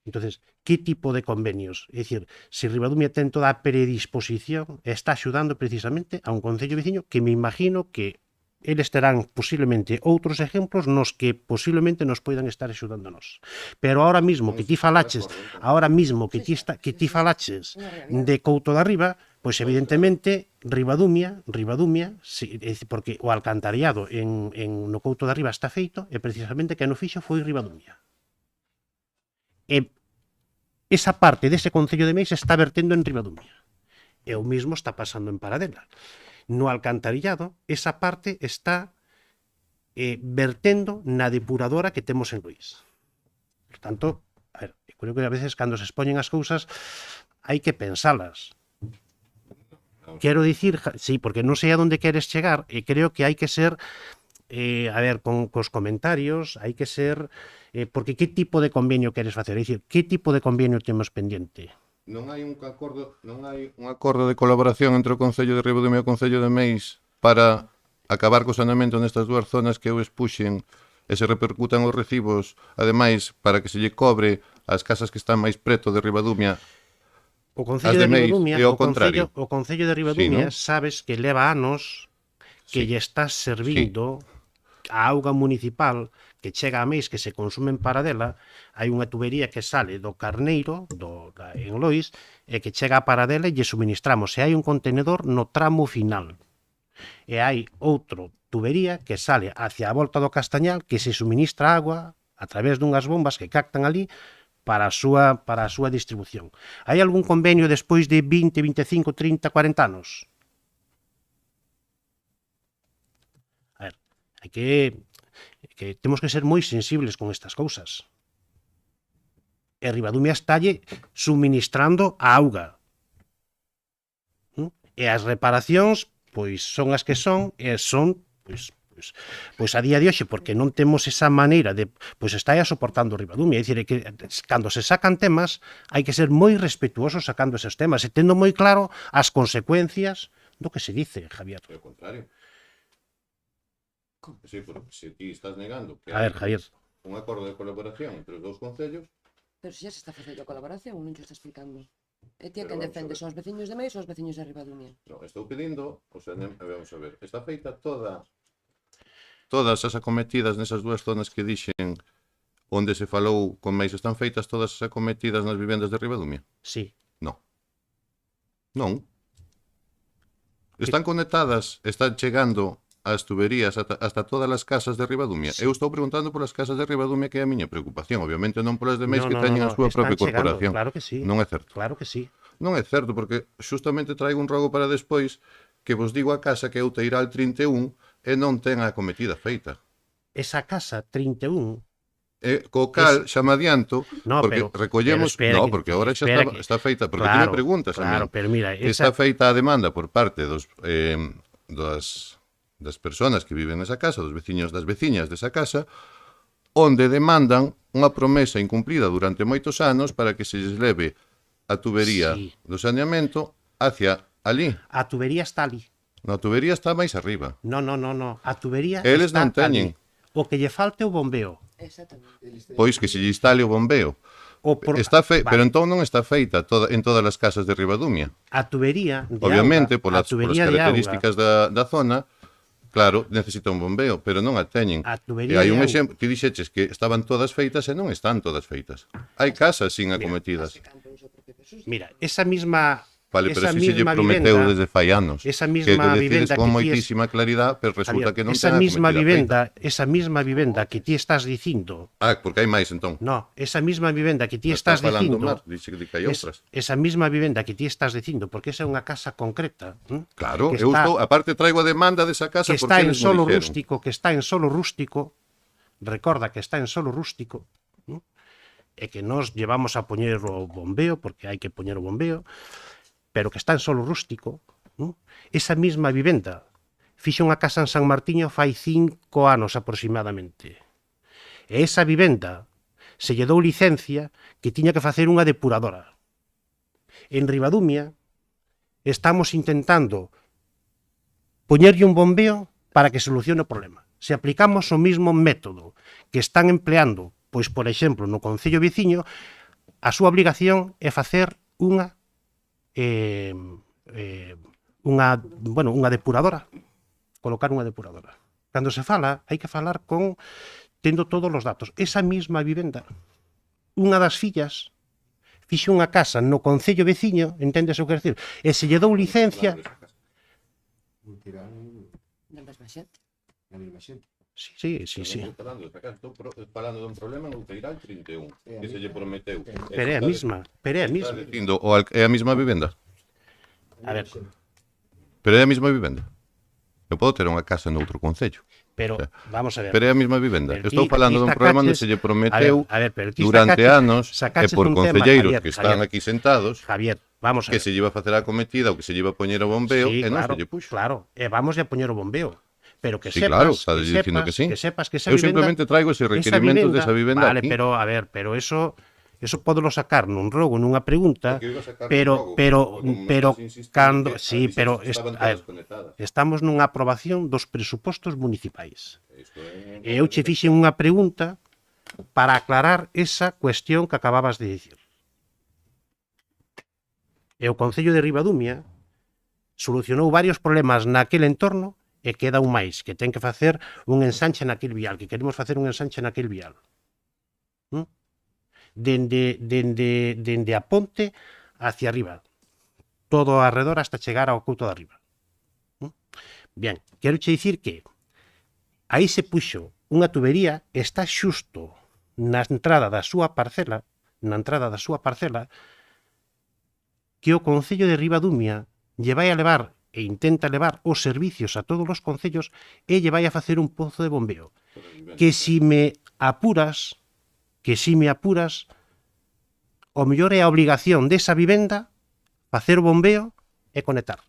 A: Entonces, que tipo de convenios? É dicir, se Ribadumia ten toda a predisposición, está axudando precisamente a un concello veciño que me imagino que eles terán posiblemente outros exemplos nos que posiblemente nos poidan estar axudándonos. Pero ahora mismo que ti falaches, de Couto de Arriba, pois evidentemente Ribadumia, porque o alcantarillado no Couto de Arriba está feito e precisamente que no fixo foi Ribadumia. e esa parte dese Concello de Meis está vertendo en Ribadumia. E o mismo está pasando en Paradela. No alcantarillado, esa parte está vertendo na depuradora que temos en Lois. Por tanto, a ver, creo que a veces cando se expoñen as cousas hai que pensalas. Quero dicir, sí, porque non sei a onde queres chegar, e creo que hai que ser, a ver, cos comentarios, hai que ser, porque que tipo de convenio queres facer? É dicir, que tipo de convenio temos pendiente?
C: Non hai un acordo de colaboración entre o Concello de Ribadumia e o Concello de Meis para acabar co saneamento nestas dúas zonas que eu expuxen e se repercutan os recibos, ademais, para que se lle cobre as casas que están máis preto de Ribadumia.
A: O Concello de Ribadumia,
C: e ao contrario.
A: o Concello de Ribadumia,
C: Sí,
A: sabes que leva anos que
C: Sí.
A: lle estás servindo a auga municipal que chega a Meis, que se consume en Paradela. Hai unha tubería que sale do Carneiro, en Lois, e que chega a Paradela e lle suministramos. E hai un contenedor no tramo final. E hai outro tubería que sale hacia a volta do Castañal, que se suministra agua a través dunhas bombas que captan ali para a súa distribución. Hai algún convenio despois de 20, 25, 30, 40 anos? A ver, hai que temos que ser moi sensibles con estas cousas. E Ribadumia estalle suministrando a auga. E as reparacións, pois, son as que son, e son, pois a día de hoxe, porque non temos esa maneira de, pois está aí soportando Ribadumia. É dicir, que cando se sacan temas, hai que ser moi respetuosos sacando esos temas, e tendo moi claro as consecuencias do que se dice, Javier.
C: Ao contrario. Sí, porque se ti estás negando que
A: A ver, Javier.
C: un acordo de colaboración entre os dous concellos,
E: Pero se xa se está facendo a colaboración, non te está explicando. E ti a
C: Pero
E: quen
C: vamos a
E: defende?
C: ver.
E: Son os veciños de Meis ou os veciños de Ribadumia?
C: no, estou pedindo, vamos a ver, está feita todas as acometidas nesas dúas zonas que dixen onde se falou con Meis, están feitas todas as acometidas nas vivendas de Ribadumia?
A: Sí.
C: Non. Están conectadas, están chegando as tuberías hasta todas as casas de Ribadumia.
A: Sí.
C: Eu estou preguntando polas casas de Ribadumia, que é a miña preocupación. Obviamente non polas de Meis, que
A: No,
C: teñen a súa
A: están
C: propia
A: chegando,
C: corporación.
A: claro que sí.
C: Non é certo.
A: Claro que sí.
C: Non é certo, porque xustamente traigo un rogo para despois que vos digo a casa que é Outeiral 31 e non ten a acometida feita.
A: Esa casa 31,
C: E co cal xa me adianto,
A: no,
C: porque
A: pero
C: recollemos,
A: espera
C: no,
A: que-
C: porque agora xa
A: espera
C: está feita, porque
A: claro,
C: ti me preguntas a
A: claro,
C: mí,
A: pero mira,
C: que
A: esa,
C: está feita a demanda por parte das persoas que viven nesa casa, dos veciños das veciñas desa casa, onde demandan unha promesa incumplida durante moitos anos para que se lles leve a tubería
A: Sí.
C: do saneamento hacia ali.
A: a tubería está ali.
C: Na tubería está máis arriba.
A: No. A tubería
C: Eles
A: está
C: non teñen.
A: ali. O que lle falte é o bombeo.
E: Exactamente.
C: Pois que se lle instale o bombeo.
A: O por...
C: Pero
A: Vale.
C: entón non está feita en todas as casas de Ribadumia.
A: A tubería de
C: Obviamente,
A: auga,
C: polas características da zona, claro, necesita un bombeo, pero non a teñen.
A: A
C: E
A: tubería
C: hai un
A: de auga.
C: exemplo, ti dixeches que estaban todas feitas e non están todas feitas. Hai casas sin acometidas.
A: Mira, esa misma
C: Vale, pero
A: esa
C: si se lle
A: misma
C: prometeu
A: vivenda,
C: desde fai anos.
A: esa
C: Que
A: misma
C: decides
A: vivenda
C: con
A: que ti
C: moitísima claridad, pero resulta
A: Javier,
C: que non
A: esa
C: ten a
A: misma
C: acometida feita.
A: esa misma vivenda que ti estás dicindo,
C: Ah, porque hai máis entón.
A: no, esa misma vivenda que ti
C: Está
A: estás
C: falando
A: dicindo,
C: máis, dice que hai outras.
A: esa misma vivenda que ti estás dicindo, porque esa é unha casa concreta,
C: Claro,
A: que
C: eu
A: está-
C: estou, aparte traigo a demanda desa casa
A: que
C: porque
A: está en
C: eles mo
A: solo
C: dixeron.
A: rústico, recorda que está en solo rústico, e que nos llevamos a poñer o bombeo, porque hai que poñer o bombeo, pero que está en solo rústico, esa mesma vivenda fixo unha casa en San Martiño fai 5 anos aproximadamente. E esa vivenda se lle dou licencia que tiña que facer unha depuradora. En Ribadumia estamos intentando poñerlle un bombeo para que solucione o problema. Se aplicamos o mismo método que están empleando, pois, por exemplo, no Concello Veciño, a súa obrigación é facer unha depuradora, colocar unha depuradora. Cando se fala, hai que falar tendo todos os datos. Esa mesma vivenda, unha das fillas, fixe unha casa no Concello Veciño, entendes o que quero dicir, e se lle dou licencia,
E: Da mesma xente.
A: Sí.
C: Estou falando dun problema en Outeiral 31, que se lle prometeu.
A: Pero é a mesma,
C: Está dicindo, é a mesma vivenda?
A: A ver,
C: Pero é a mesma vivenda? Eu podo ter unha casa noutro concello,
A: pero vamos a ver.
C: pero é a mesma vivenda.
A: Pero
C: Estou
A: ti
C: falando dun problema onde se lle prometeu
A: a ver, pero ti
C: durante anos e
A: sacaches
C: por
A: un tema,
C: concelleiros
A: Javier,
C: que están
A: Javier.
C: aquí sentados
A: Javier, vamos a
C: que
A: ver.
C: se lle iba a facer a cometida ou que se lle iba a poñer o bombeo
A: Sí,
C: e non
A: claro,
C: se lle puxo.
A: claro, e vamos a poñer o bombeo. Pero que
C: Sí,
A: sepas,
C: claro, está dicindo que sí.
A: que esa
C: Eu
A: vivenda,
C: simplemente traigo ese requerimentos desa vivenda
A: vale,
C: aquí.
A: pero a ver, pero eso podelo sacar nun rogo, nunha pregunta,
C: Porque eu iba a sacar
A: pero
C: un rogo, como me estás insistindo
A: cando,
C: que
A: sí,
C: as
A: pero
C: visitas estaban
A: a ver,
C: todas conectadas.
A: estamos nunha aprobación dos presupostos municipais.
C: Isto é-
A: E eu che fixen unha pregunta para aclarar esa cuestión que acababas de dicir. E o Concello de Ribadumia solucionou varios problemas naquele entorno e queda un máis, que ten que facer un ensanche naquele vial, que queremos facer un ensanche naquele vial. Dende a ponte hacia arriba, todo arredor hasta chegar ao couto de arriba. Bien, quero che dicir que aí se puxo unha tubería, está xusto na entrada da súa parcela, que o Concello de Ribadumia lle vai a levar e intenta levar os servicios a todos os concellos e lle vai a facer un pozo de bombeo. Que si me apuras, o mellor é a obligación desa vivenda facer o bombeo e conectar.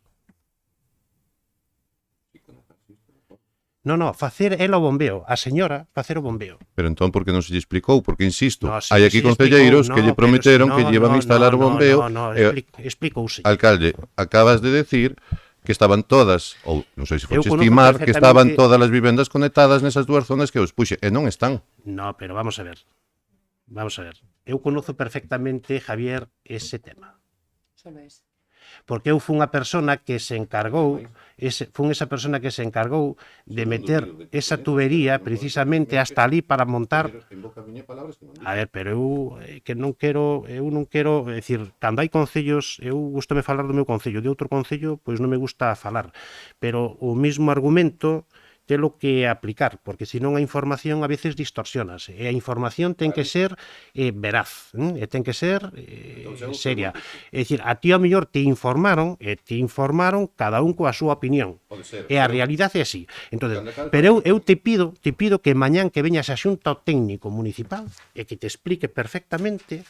A: No, facer ela o bombeo, a señora facer o bombeo.
C: Pero entón, por que non se lle explicou? Porque, insisto,
A: No, sí,
C: hai aquí
A: sí,
C: concelleiros
A: explicou,
C: que lle
A: no,
C: prometeron
A: pero
C: que lle iban a instalar o bombeo.
A: explicouse.
C: Alcalde, acabas de decir que estaban todas, ou non sei se
A: Eu
C: foxe
A: conozco
C: estimar, que estaban
A: perfectamente-
C: todas as vivendas conectadas nesas dúas zonas que os puxe, e non están.
A: No, pero vamos a ver. Eu conozo perfectamente, Javier, ese tema.
E: Solo es.
A: Porque eu fui unha persona que se encargou, esa persona que se encargou de meter esa tubería precisamente hasta ali para montar. A ver, pero eu non quero, é dicir, cando hai concellos, eu gustame falar do meu concello, de outro concello, pois non me gusta falar, pero o mesmo argumento telo que aplicar, porque senón a información a veces distorsionase, e a información ten que ser veraz, e ten que ser seria. É dicir, a ti ao mellor te informaron cada un coa súa opinión. E a realidade é así. Entonces, pero eu te pido que mañán que veñas a xunta ao técnico municipal e que te explique perfectamente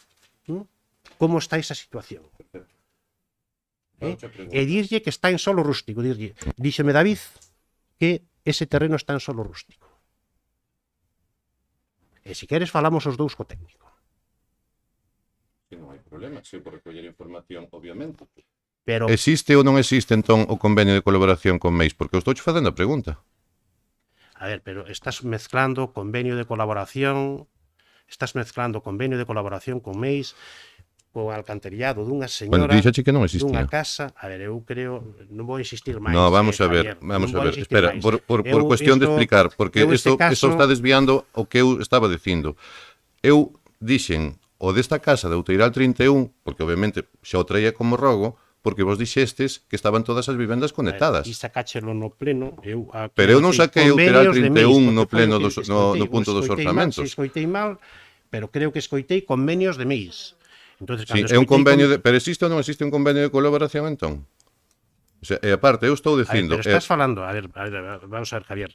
A: como está esa situación. E dirlle que está en solo rústico, díxeme David que ese terreno está en solo rústico. E se queres falamos os dous co técnico.
C: Que non hai problema, se por recoller información, obviamente.
A: Pero
C: Existe ou non existe, entón, o convenio de colaboración con MEIS? Porque eu estou facendo a pregunta.
A: a ver, pero estás mezclando convenio de colaboración con MEIS, co alcantarillado dunha
C: Bueno,
A: señora,
C: dixache que non
A: dunha
C: existía.
A: casa. A ver, eu creo, non vou insistir máis.
C: No, vamos a ver, espera, por cuestión de explicar, porque isto está desviando o que eu estaba dicindo. Eu dixen o desta casa de Outeiral 31, porque obviamente xa o traía como rogo, porque vos dixestes que estaban todas as vivendas conectadas.
A: E sacáchelo no pleno.
C: Pero eu non saquei Outeiral 31 no pleno
A: do
C: no punto dos orzamentos.
A: Escoitei mal, pero creo que escoitei convenios de MEIS. Entonces,
C: Sí, é un convenio de... Pero existe ou non existe un convenio de colaboración, entón? O sea, e aparte, eu estou dicindo...
A: Pero estás falando, vamos a ver, Javier,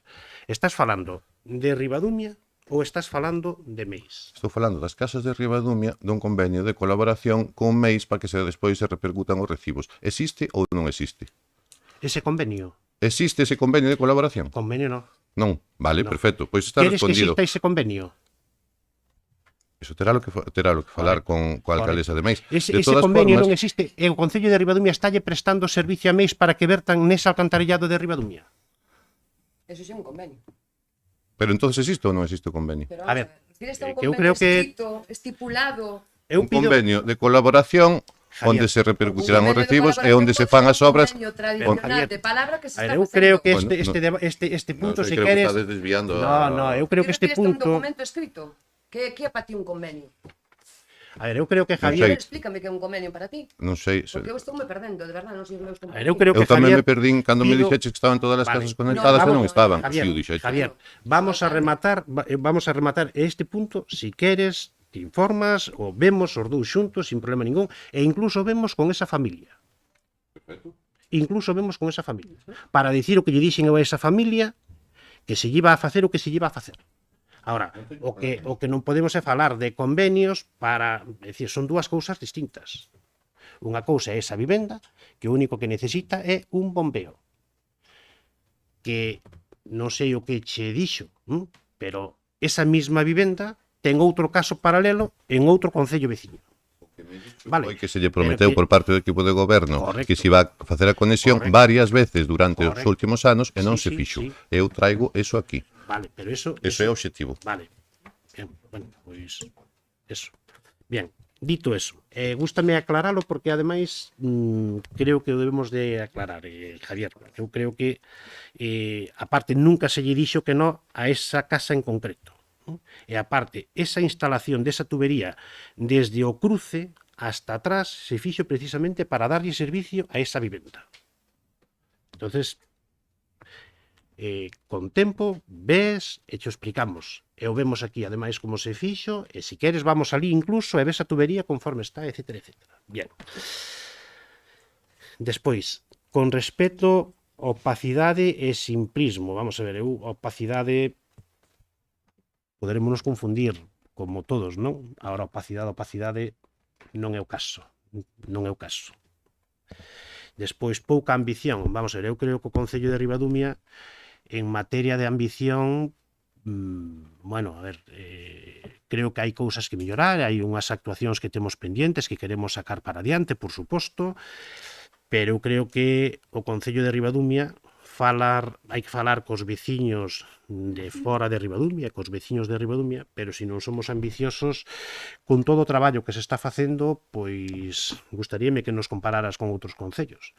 A: estás falando de Ribadumia ou estás falando de MEIS?
C: Estou falando das casas de Ribadumia dun convenio de colaboración con MEIS para que despois se repercutan os recibos. Existe ou non existe?
A: Ese convenio?
C: Existe ese convenio de colaboración?
A: Convenio non.
C: Non, vale,
A: No.
C: perfecto, pois está
A: Queres que
C: respondido.
A: exista ese convenio?
C: Iso terá lo que falar con coa alcaldesa de MEIS.
A: Ese
C: todas
A: convenio
C: formas,
A: non existe e o Concello de Ribadumia estalle prestando servicio a MEIS para que vertan nese alcantarillado de Ribadumia.
E: Eso sí é un convenio.
C: Pero entonces existe ou non existe o convenio?
E: Pero
A: A
E: vamos
A: ver,
E: decir, está un
A: que eu
E: convenio
A: creo que-
E: escrito, estipulado.
A: Eu
C: Un
A: pido,
C: convenio de colaboración
A: Javier,
C: onde se repercutirán os
E: Un convenio de
C: recibos e
E: colaboración
C: onde se
E: pode
C: fan
E: ser
C: as obras.
E: Un convenio tradicional
A: Javier,
E: de palabra que se
A: a ver,
E: está
A: eu
E: facendo.
A: creo que
C: Bueno,
A: este punto, se
C: creo
A: queres...
C: que estades desviando.
A: No, eu creo que este
E: un
A: punto...
E: documento escrito. Que é para ti un convenio?
A: A ver, eu creo que
C: Non
A: Javier...
C: sei.
E: Explícame que é un convenio para ti.
C: Non sei.
E: Porque eu estou me perdendo, de verdade, non sei os meus
A: A ver, eu
E: compañeros.
A: creo
C: Eu
A: que
C: tamén
A: Javier...
C: me perdín cando me
A: pido-
C: dixeches que estaban todas as
A: Vale.
C: casas conectadas e non
A: Vamos-
C: estaban.
A: Javier,
C: Si o dixeches.
A: Javier, vamos a rematar este punto, si queres, te informas, ou vemos os dous xuntos, sin problema ningún, e incluso vemos con esa familia. Incluso vemos con esa familia. Para dicir o que lle dixen eu a esa familia, que se lle iba a facer o que se lle iba a facer. Ahora, o que non podemos é falar de convenios para... É dicir, son dúas cousas distintas. Unha cousa é esa vivenda, que o único que necesita é un bombeo. Que non sei o que che dixo, pero esa mesma vivenda ten outro caso paralelo en outro concello veciño. Vale.
C: Foi que se lle prometeu
A: Pero que-
C: por parte do equipo de goberno
A: Correcto.
C: que se iba a facer a conexión
A: Correcto.
C: varias veces durante os
A: Correcto.
C: últimos anos e non
A: Sí,
C: se
A: sí,
C: fixo.
A: sí.
C: Eu traigo eso aquí.
A: Vale, pero eso
C: Eso é o obxectivo.
A: Vale. Bien, bueno, pois eso. Bien, dito eso, gústame aclaralo porque ademais creo que o debemos de aclarar, Javier. Eu creo que aparte nunca se lle dixo que no a esa casa en concreto. E aparte, esa instalación desa tubería desde o cruce hasta atrás se fixo precisamente para darlle servicio a esa vivenda. Entonces, con tempo, ves e te explicamos. E o vemos aquí, ademais, como se fixo, e se queres vamos ali incluso e ves a tubería conforme está, etc, etc. Bien. Despois, con respecto opacidade e simplismo, vamos a ver, opacidade poderemos nos confundir como todos, non? Agora opacidade non é o caso, non é o caso. Despois, pouca ambición, vamos a ver, eu creo que o Concello de Ribadumia en materia de ambición, bueno, a ver, creo que hai cousas que mellorar, hai unhas actuacións que temos pendientes que queremos sacar para adiante, por suposto, pero eu creo que o Concello de Ribadumia hai que falar cos veciños de fora de Ribadumia, cos veciños de Ribadumia, pero se non somos ambiciosos con todo o traballo que se está facendo, pois gustaríame que nos compararas con outros concellos,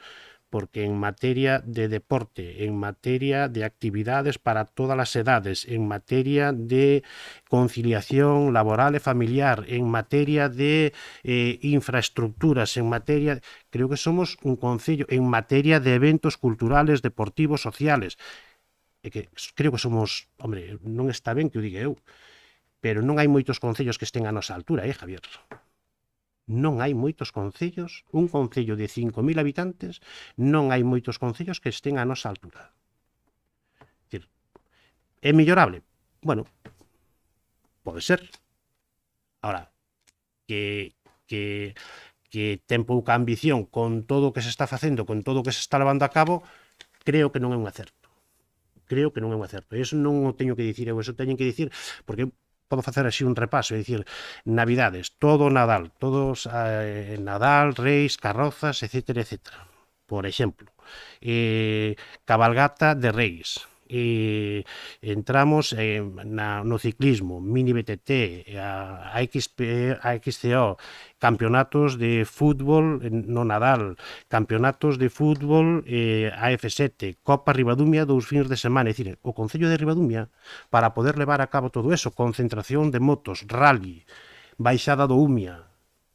A: porque en materia de deporte, en materia de actividades para todas as edades, en materia de conciliación laboral e familiar, en materia de infraestructuras, en materia... Creo que somos un concello en materia de eventos culturales, deportivos, sociales. E que creo que somos... Hombre, non está ben que o diga eu, pero non hai moitos concellos que estén a nosa altura, Javier? Non hai moitos concellos, un concello de 5.000 habitantes, non hai moitos concellos que estén a nosa altura. É mellorable? Bueno, pode ser. Ahora, que ten pouca ambición con todo o que se está facendo, con todo o que se está levando a cabo, creo que non é un acerto. Creo que non é un acerto. E iso non o teño que dicir eu, iso teño que dicir, porque podo facer así un repaso, é dicir, Navidades, todo Nadal, todos Nadal, Reis, carrozas, etc, etc. Por exemplo, cabalgata de Reis, entramos no ciclismo, mini BTT, a XCO, campeonatos de fútbol no Nadal, campeonatos de fútbol a F7, Copa Ribadumia 2 fins de semana. É dicir, o Concello de Ribadumia, para poder levar a cabo todo eso, concentración de motos, rally, baixada do Umia,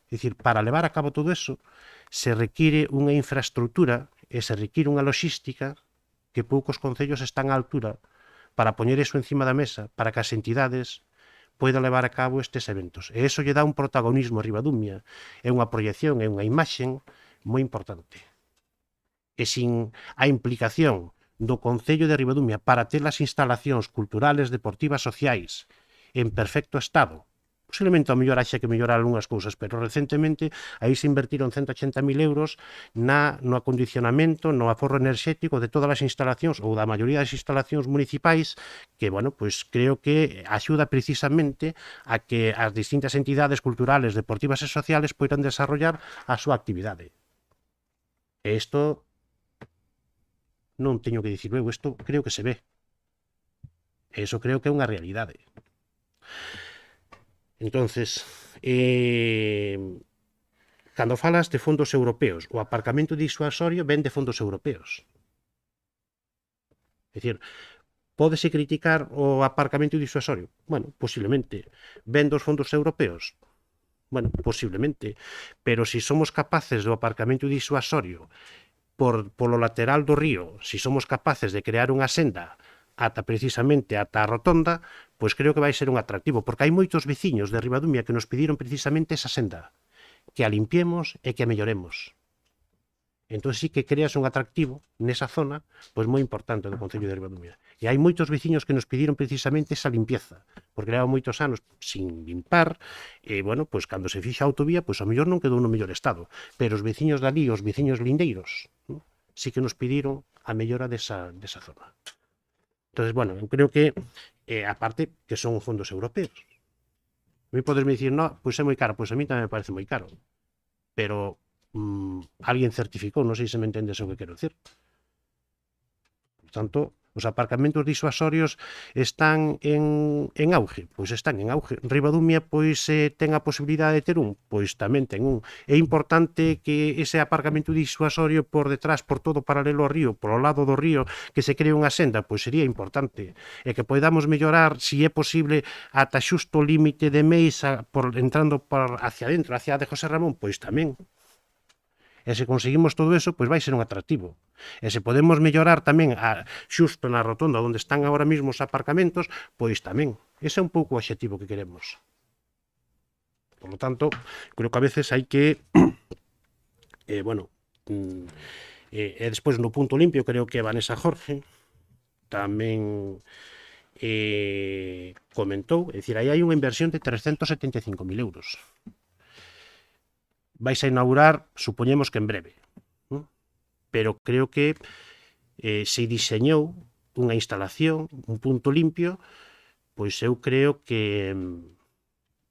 A: é dicir, para levar a cabo todo eso, se require unha infraestructura e se require unha logística que poucos concellos están á altura para poñer eso encima da mesa, para que as entidades poidan levar a cabo estes eventos. E iso lle dá un protagonismo a Ribadumia, é unha proyección, é unha imaxen moi importante. E sin a implicación do Concello de Ribadumia para ter as instalacións culturales, deportivas, sociais en perfecto estado, posiblemente ao mellor haxa que mellorar algunhas cousas, pero recentemente aí se invertiron 180.000 euros no acondicionamento, no aforro enerxético de todas as instalacións ou da maioría das instalacións municipais que, bueno, pois creo que axuda precisamente a que as distintas entidades culturales, deportivas e sociales poidan desarrollar a súa actividade. E isto non teño que dicir eu, isto creo que se ve. E iso creo que é unha realidade. Entonces, cando falas de fondos europeos, o aparcamento disuasorio ven de fondos europeos. É dicir, pódese criticar o aparcamento disuasorio? Bueno, posiblemente. Ven dos fondos europeos? Bueno, posiblemente, pero si somos capaces do aparcamento disuasorio polo lateral do río, si somos capaces de crear unha senda precisamente ata a rotonda, pois creo que vai ser un atractivo, porque hai moitos veciños de Ribadumia que nos pediron precisamente esa senda, que a limpiemos e que a melloremos. Entón sí que creas un atractivo nesa zona, pois moi importante do Concello de Ribadumia. E hai moitos veciños que nos pediron precisamente esa limpieza, porque leva moitos anos sin limpar, e, bueno, pois cando se fixa a autovía, pois ao mellor non quedou no mellor estado, pero os veciños dali, os veciños lindeiros, sí que nos pediron a mellora desa zona. Entonces, bueno, eu creo que, aparte, que son fondos europeos. A mí podes me dicir, no, pois é moi caro, pois a mí tamén me parece moi caro, pero alguén certificou, non sei se me entendes o que quero decir. Por tanto, os aparcamentos disuasorios están en auge, pois están en auge. Ribadumia, pois, ten a posibilidade de ter un, pois tamén ten un. É importante que ese aparcamento disuasorio por detrás, por todo paralelo ao río, por o lado do río, que se cree unha senda, pois sería importante. E que podamos mellorar, se é posible, ata xusto o límite de Meis, entrando hacia dentro, hacia de José Ramón, pois tamén. E se conseguimos todo eso, pois vai ser un atractivo. E se podemos mellorar tamén xusto na rotonda onde están agora mesmo os aparcamentos, pois tamén. Ese é un pouco o obxectivo que queremos. Por lo tanto, creo que a veces hai que bueno, e despois no punto limpio creo que Vanessa Jorge tamén comentou, é dicir, aí hai unha inversión de 375.000 euros. Vais a inaugurar, supoñemos que en breve, pero creo que se diseñou unha instalación, un punto limpio, pois eu creo que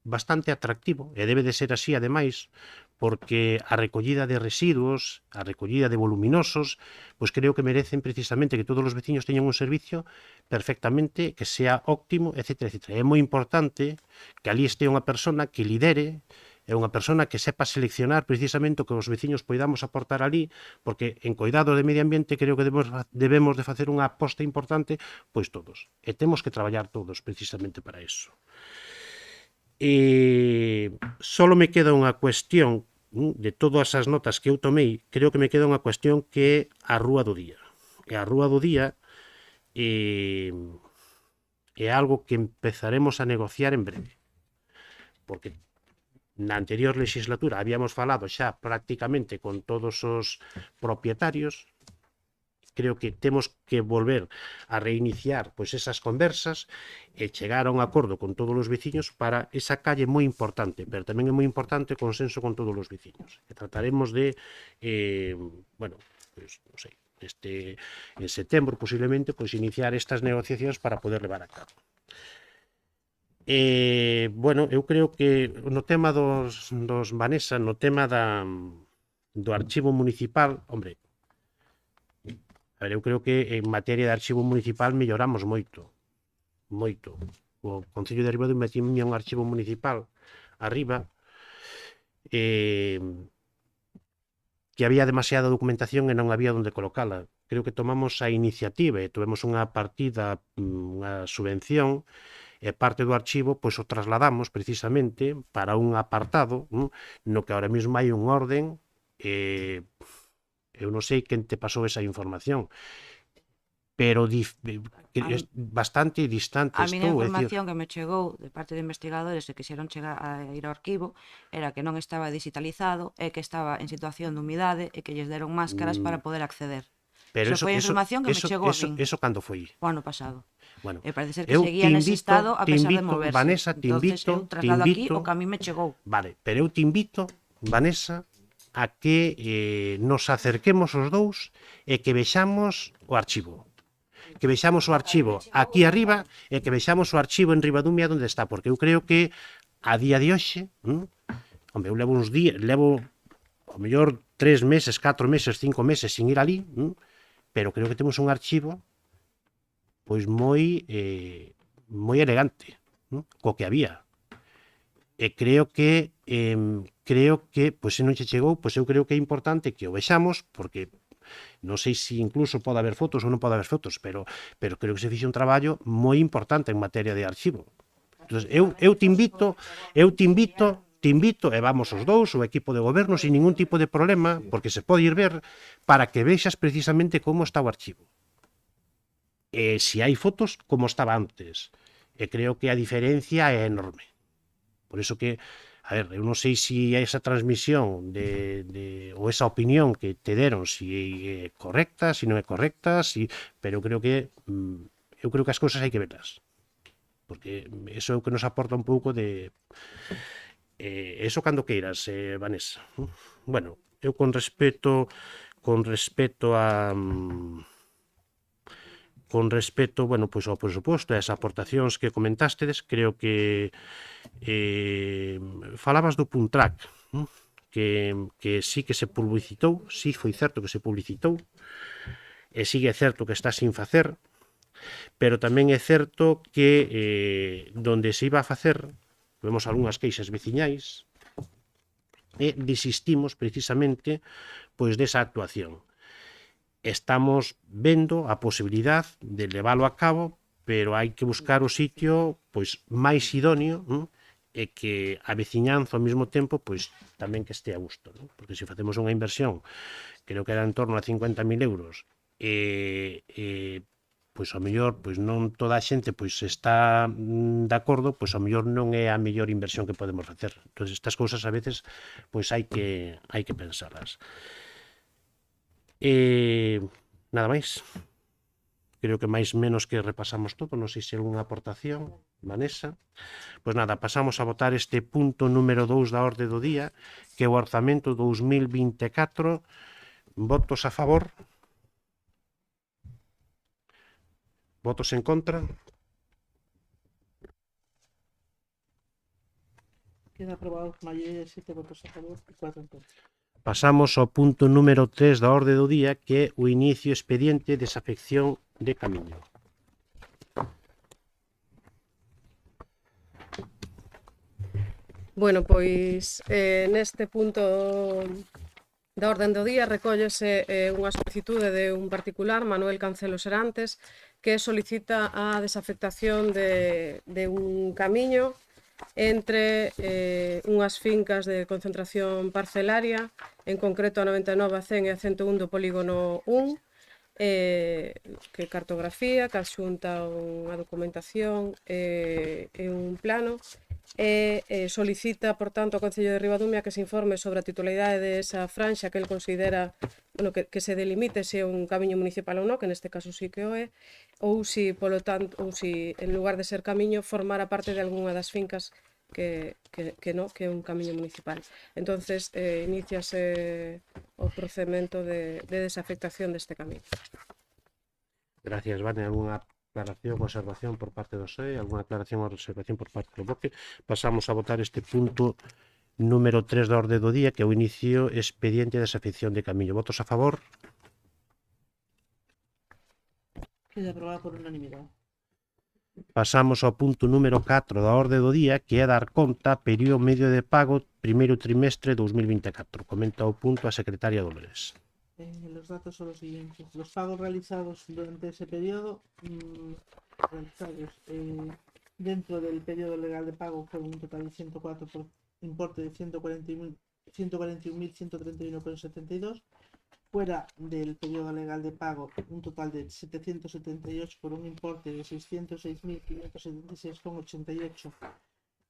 A: bastante atractivo, e debe de ser así, ademais, porque a recollida de residuos, a recollida de voluminosos, pois creo que merecen precisamente que todos os veciños teñan un servicio perfectamente, que sea óptimo, etc. etc. É moi importante que ali este unha persona que lidere, é unha persona que sepa seleccionar precisamente o que os veciños poidamos aportar ali, porque en cuidado de medio ambiente creo que debemos de facer unha aposta importante, pois todos. E temos que traballar todos precisamente para iso. Solo me queda unha cuestión de todas as notas que eu tomei, creo que me queda unha cuestión que é a Rúa do Día. E a Rúa do Día é algo que empezaremos a negociar en breve, porque na anterior legislatura habíamos falado xa prácticamente con todos os propietarios. Creo que temos que volver a reiniciar pois esas conversas e chegar a un acordo con todos os veciños para esa calle moi importante, pero tamén é moi importante o consenso con todos os veciños. E trataremos de, bueno, pois, non sei, en setembro posiblemente, pois iniciar estas negociacións para poder levar a cabo. Bueno, eu creo que no tema dos Vanessa, no tema do archivo municipal, hombre, a ver, eu creo que en materia de archivo municipal melloramos moito, moito. O Concello de Ribadumia tiña un archivo municipal arriba, que había demasiada documentación e non había onde colocala. Creo que tomamos a iniciativa e tuvemos unha partida, unha subvención, e parte do archivo pois o trasladamos precisamente para un apartado no que ahora mesmo hai un orden. Eu non sei quen te pasou esa información, pero bastante distante
D: a miña
A: estou.
D: información que me chegou de parte de investigadores que quixeron chegar a ir ao arquivo era que non estaba digitalizado e que estaba en situación de humidade e que lles deron máscaras para poder acceder.
A: Pero
D: eso foi a información que me chegou a min.
A: Eso cando foi?
D: O ano pasado.
A: Bueno,
D: E parece ser que seguía nese estado a pesar de moverse.
A: Vanessa, te invito,
D: eu traslado aquí o que a mí me chegou.
A: Vale, pero eu te invito, Vanessa, a que nos acerquemos os dous e que vexamos o archivo. Que vexamos o archivo aquí arriba e que vexamos o archivo en Ribadumia onde está, porque eu creo que a día de hoxe, hombre, eu levo uns días, levo ao mellor 3 meses, 4 meses, 5 meses sin ir ali, pero creo que temos un archivo pois moi elegante, co que había. E creo que pois se non che chegou, pois eu creo que é importante que o vexamos, porque non sei se incluso pode haber fotos ou non pode haber fotos, pero creo que se fixe un traballo moi importante en materia de archivo. Entonces, eu te invito te invito, e vamos os dous, o equipo de goberno, sin ningún tipo de problema, porque se pode ir ver, para que vexas precisamente como está o archivo. E se hai fotos, como estaba antes. E creo que a diferencia é enorme. Por iso que, a ver, eu non sei se esa transmisión ou esa opinión que te deron, se é correcta, se non é correcta, pero creo que as cousas hai que verlas. Porque eso é o que nos aporta un pouco de... eso cando queiras, Vanessa. Bueno, eu con respecto bueno, pois ao presuposto e as aportacións que comentástedes, creo que falabas do Puntrack, que sí que se publicitou, sí foi certo que se publicitou, e sigue certo que está sin facer, pero tamén é certo que donde se iba a facer, vemos algunhas queixas veciñais, e desistimos precisamente pois desa actuación. Estamos vendo a posibilidad de leválo a cabo, pero hai que buscar o sitio pois máis idóneo, e que a veciñanza ao mesmo tempo pois tamén que este a gusto, non? Porque se facemos unha inversión, creo que era en torno a 50.000 euros, pois ao mellor pois non toda a xente pois está de acordo, pois ao mellor non é a mellor inversión que podemos facer. Entón, estas cousas a veces pois hai que pensarlas. Nada máis. Creo que máis menos que repasamos todo, non sei se algunha aportación, Vanessa. Pois nada, pasamos a votar este punto número 2 da orde do día, que é o orzamento 2024. Votos a favor? Votos en contra?
F: Queda aprobado por maioría de 7 votos a favor e 4 en contra.
A: Pasamos ao punto número 3 da orde do día, que é o inicio expediente de desafección de camiño.
B: Bueno, pois neste punto da orden do día recóllese unha solicitude de un particular, Manuel Cancelo Serantes, que solicita a desafectación de un camiño entre unhas fincas de concentración parcelaria, en concreto a 99, a 100 e a 101 do polígono 1, que cartografía, que adxunta unha documentación e un plano, e solicita, por tanto, ao Concello de Ribadumia que se informe sobre a titularidade desa franxa que el considera, bueno, que se delimite se é un camiño municipal ou non, que neste caso sí que o é, ou si, polo tanto, ou si en lugar de ser camiño formara parte de algunha das fincas que é un camiño municipal. Entonces, iníciase o procedimento de desafectación deste camiño.
A: Gracias, Vane. Algunha aclaración ou observación por parte do SEE? Algunha aclaración ou observación por parte do bloque? Pasamos a votar este punto número 3 da orde do día, que é o inicio expediente de desafección de camiño. Votos a favor?
F: Queda aprobado por unanimidade.
A: Pasamos ao punto número 4 da orde do día, que é dar conta período medio de pago primeiro trimestre 2024. Comenta o punto a secretaria Dolores.
F: Los datos son los siguientes. Los pagos realizados durante ese periodo, realizados dentro del periodo legal de pago, fueron un total de 104 por importe de 141.131,72. Fuera del periodo legal de pago, un total de 778 por un importe de 606.576,88.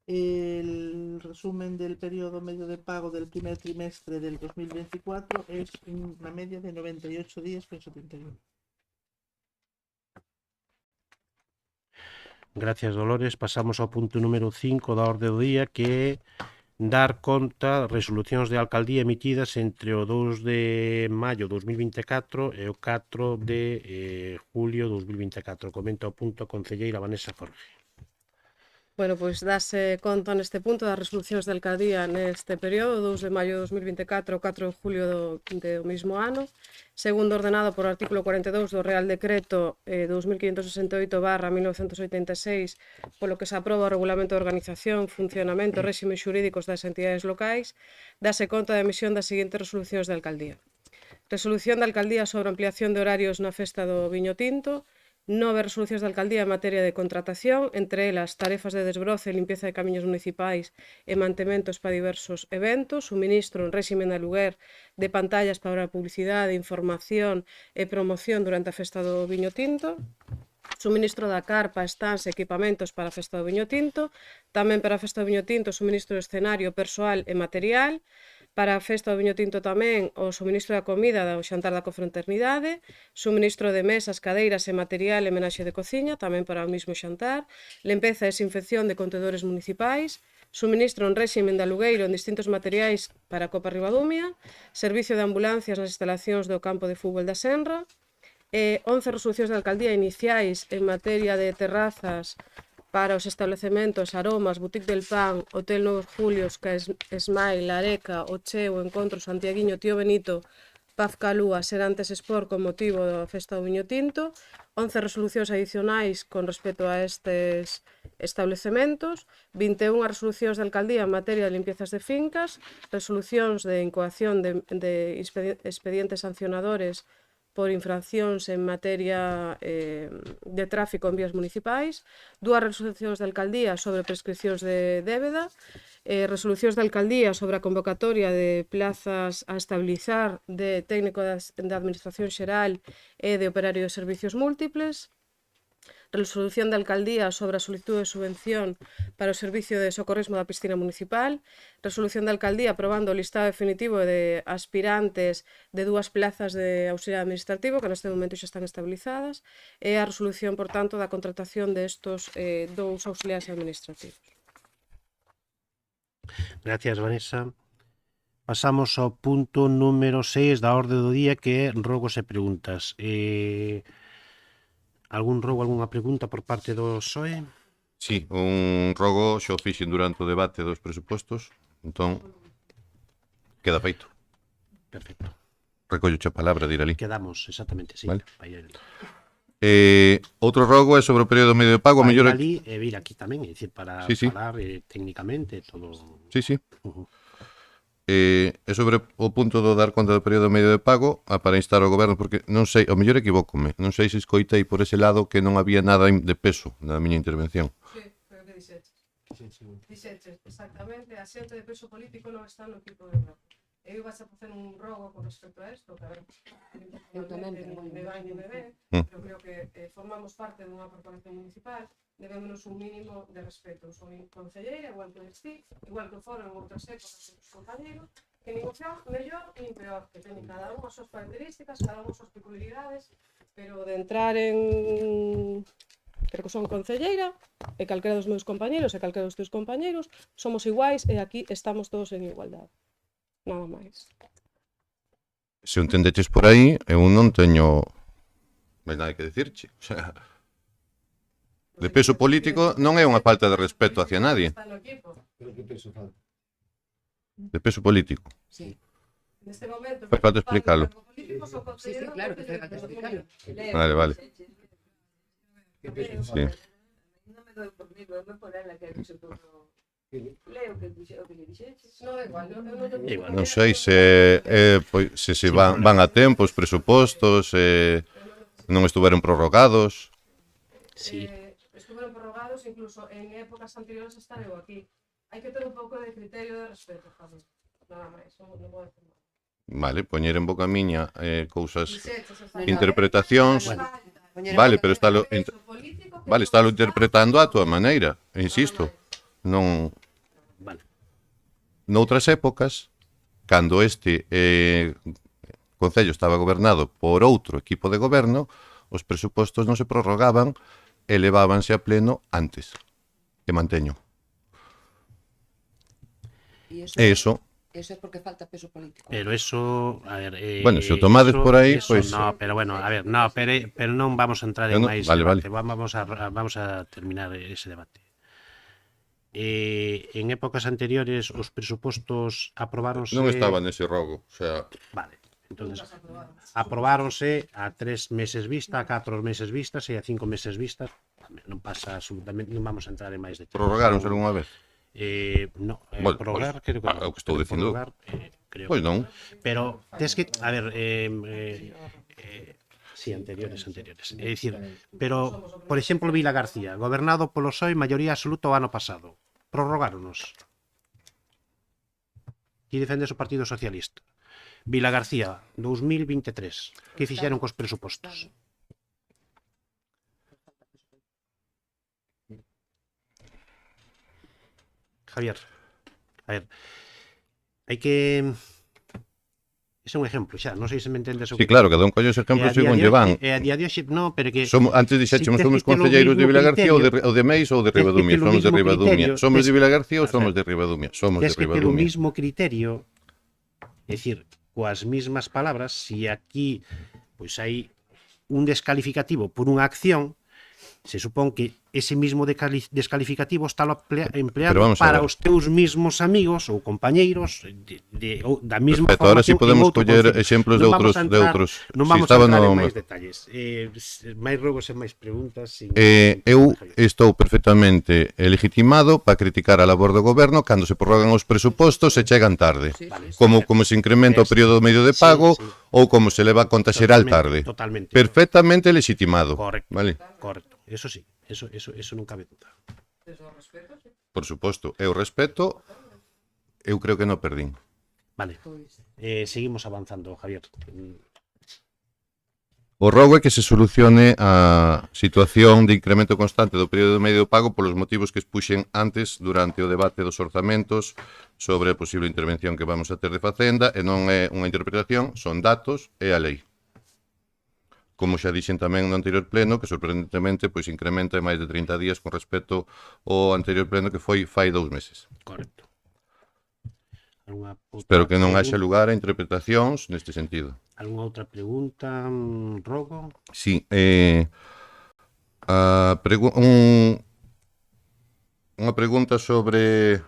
F: El resumen del periodo medio de pago del primer trimestre del 2024 es una media de 98 días con 71.
A: Gracias, Dolores. Pasamos ao punto número 5 da orde do día, que é dar conta resolucións de alcaldía emitidas entre o 2 de maio 2024 e o 4 de julio 2024. Comenta o punto a concelleira Vanessa Forge.
B: Bueno, pois dase conta neste punto das resolucións de alcaldía neste período, 2 de maio de 2024 e 4 de julio do mesmo ano, segundo ordenado por artículo 42 do Real Decreto 2568/1986, polo que se aproba o Regulamento de Organización, Funcionamento e Réximes Xurídicos das Entidades Locais, dase conta da emisión das seguintes resolucións de alcaldía. Resolución de alcaldía sobre ampliación de horarios na festa do Viño Tinto, 9 resolucións da alcaldía en materia de contratación, entre elas tarefas de desbroce e limpieza de camiños municipais e mantementos para diversos eventos, suministro en réximen de aluguer de pantallas para publicidade, información e promoción durante a festa do viño tinto, suministro da carpa, stands e equipamentos para a festa do viño tinto, tamén para a festa do viño tinto suministro de escenario persoal e material, para a festa do viño tinto tamén o suministro da comida do xantar da confraternidade, suministro de mesas, cadeiras e material e menaxe de cociña, tamén para o mismo xantar, limpeza e desinfección de contedores municipais, suministro en réximen de alugueiro en distintos materiais para a Copa Ribadumia, servicio de ambulancias nas instalacións do campo de fútbol da Senra, 11 resolucións da alcaldía iniciais en materia de terrazas para os establecementos Aromas, Boutique del Pan, Hotel Novos Julios, Smile, Areca, O Cheo, Encontro, Santiaguiño, Tío Benito, Paz Calúa, Serantes Sport con motivo da festa do viño tinto, 11 resolucións adicionais con respecto a estes establecementos, 21 resolucións da alcaldía en materia de limpiezas de fincas, resolucións de incoación de expedientes sancionadores por infraccións en materia de tráfico en vías municipais, 2 resolucións da alcaldía sobre prescripcións de débeda, resolucións da alcaldía sobre a convocatoria de plazas a estabilizar de técnico da Administración Xeral e de operario de servicios múltiples, resolución da alcaldía sobre a solicitud de subvención para o servicio de socorrismo da piscina municipal, resolución da alcaldía aprobando o listado definitivo de aspirantes de 2 plazas de auxiliar administrativo que neste momento xa están estabilizadas e a resolución, por tanto, da contratación destos 2 auxiliares administrativos.
A: Gracias, Vanessa. Pasamos ao punto número 6 da orde do día, que é rogos e preguntas. Algún rogo, algunha pregunta por parte do PSOE?
C: Sí, un rogo xo fixen durante o debate dos presupostos, entón queda feito.
A: Perfecto.
C: Recollo a palabra de ir ali.
A: Quedamos, exactamente, sí.
C: Vale.
A: Outro
C: Outro rogo é sobre o período medio de pago, a mellor...
A: ali e vir aquí tamén, é dicir, para
C: Sí, sí.
A: falar técnicamente todo.
C: Sí, sí.
A: Uh-huh.
C: É sobre o punto do dar conta do período medio de pago para instar ao goberno, porque non sei, ao mellor equivócome, non sei se escoitei por ese lado que non había nada de peso na miña intervención.
B: Sí, pero que dixeches? Dixeches, exactamente, a xente de peso político non está no equipo de Europa. Eu ibas a facer un rogo con respecto a isto, que a ver,
E: Eu tamén,
B: me vai ni me ve, pero creo que formamos parte dunha corporación municipal, debémonos un mínimo de respeto. Son concelleira, igual que ti, igual que foron outras épocas os compañeros, que nin opción mellor nin peor, que teñen cada unha as súas características, cada unha as súas peculiaridades, pero de entrar en... Pero que son concelleira, e calquera dos meus compañeros e calquera dos teus compañeros, somos iguais e aquí estamos todos en igualdade. Nada máis.
C: Se o entendeches por aí, eu non teño máis nada que dicirche. O sea, de peso político non é unha falta de respeto hacia nadie.
B: Está no equipo.
C: De peso político.
E: Sí,
B: Neste momento...
C: Fai falta explicalo.
E: sí, claro, que fai falta explicarlo.
C: Vale, vale. Sí.
G: Non me doi por mí, me por ela que se puso... Leo que o que lle dixeches.
B: Non, é igual, eu non...
A: Igual.
C: Non sei se van a tempo os presupostos, non estuveron prorrogados.
A: Sí.
B: Estuveron prorrogados incluso en épocas anteriores a estar eu aquí. Hai que ter un pouco de criterio de respeto, Javi. Nada máis, non vou decir nada.
C: Vale, poñer en boca miña cousas,
B: Dixeches, exactamente.
C: interpretacións. Vale, pero estalo interpretando á túa maneira, insisto. Non...
A: Vale.
C: Noutras épocas, cando este concello estaba gobernado por outro equipo de goberno, os presupostos non se prorrogaban e levábanse a pleno antes. E manteño.
E: E
C: Eso,
E: é porque falta peso político.
A: Pero eso, a ver,
C: Bueno, se o tomades por aí,
A: eso,
C: pois-
A: no, pero bueno, a ver, no, pero non vamos a entrar en
C: No,
A: máis
C: vale,
A: debate. Vamos a terminar ese debate. En épocas anteriores os presupostos aprobáronse...
C: non estaba nese rogo, o sea,
A: Vale, entonces aprobáronse a 3 meses vista, a 4 meses vistas e a 5 meses vistas. Non pasa absolutamente, non vamos a entrar en máis detalles.
C: prorrogáronse algunha vez.
A: No,
C: Bueno,
A: prorrogar,
C: pois,
A: creo que
C: o que estou dicindo.
A: Creo
C: Pois non.
A: Pero tes que, a ver, Sí, anteriores. É dicir, pero, por exemplo, Vila García, gobernado polo PSOE, maioría absoluta o ano pasado. Prorrogáronos. Ti defendes o Partido Socialista. Vila García, 2023. Que fixeron cos presupostos? Javier, a ver, hai que... Ese é un exemplo, xa, non sei se me entendes o
C: Sí,
A: que...
C: claro, cada un colle os exemplos según lle van.
A: E a día de hoxe, no, pero que...
C: Antes dixéchemos,
A: Si tes
C: somos
A: que ter o
C: concelleiros de
A: mismo
C: Vila García ou
A: criterio,
C: de Meis ou de
A: tes que
C: Ribadumia.
A: ter o
C: Somos de
A: mismo
C: Ribadumia.
A: criterio,
C: Somos
A: tes-
C: de Vila García ou
A: a
C: somos
A: ver,
C: de Ribadumia? Somos de
A: Tens que ter o
C: Ribadumia.
A: mismo criterio, é dicir, coas mismas palabras, si aquí pois hai un descalificativo por unha acción, se supón que ese mismo descalificativo está empleado
C: Pero vamos a
A: para
C: ver.
A: os teus mismos amigos ou compañeiros da mesma
C: Perfecto, ahora sí
A: formación en
C: podemos
A: outro
C: coller
A: concello.
C: exemplos
A: Non
C: de
A: vamos
C: outros
A: a entrar- Non
C: Sí,
A: vamos a
C: estaba
A: entrar en
C: no-
A: máis detalles. Máis rogos e máis preguntas.
C: Eu estou perfectamente legitimado para criticar a labor do goberno cando se prorrogan os presupostos e chegan tarde. Como se incrementa o período medio de pago
A: Sí.
C: ou como se leva a conta xeral tarde.
A: Totalmente.
C: Perfectamente legitimado.
A: Correcto.
C: Vale?
A: Correcto. Eso sí, eso non cabe duda.
C: Por suposto, eu respeto, eu creo que non perdín.
A: Vale. Seguimos avanzando, Javier.
C: O rogo é que se solucione a situación de incremento constante do período medio de pago polos motivos que expuxen antes durante o debate dos orzamentos sobre a posible intervención que vamos a ter de Facenda, e non é unha interpretación, son datos e a lei. Como xa dixen tamén no anterior pleno, que sorprendentemente pois incrementa en máis de 30 días con respecto ao anterior pleno que foi fai 2 meses.
A: Correcto.
C: Espero que non haxa lugar a interpretacións neste sentido.
A: Algunha outra pregunta, Rogo?
C: Sí, unha pregunta sobre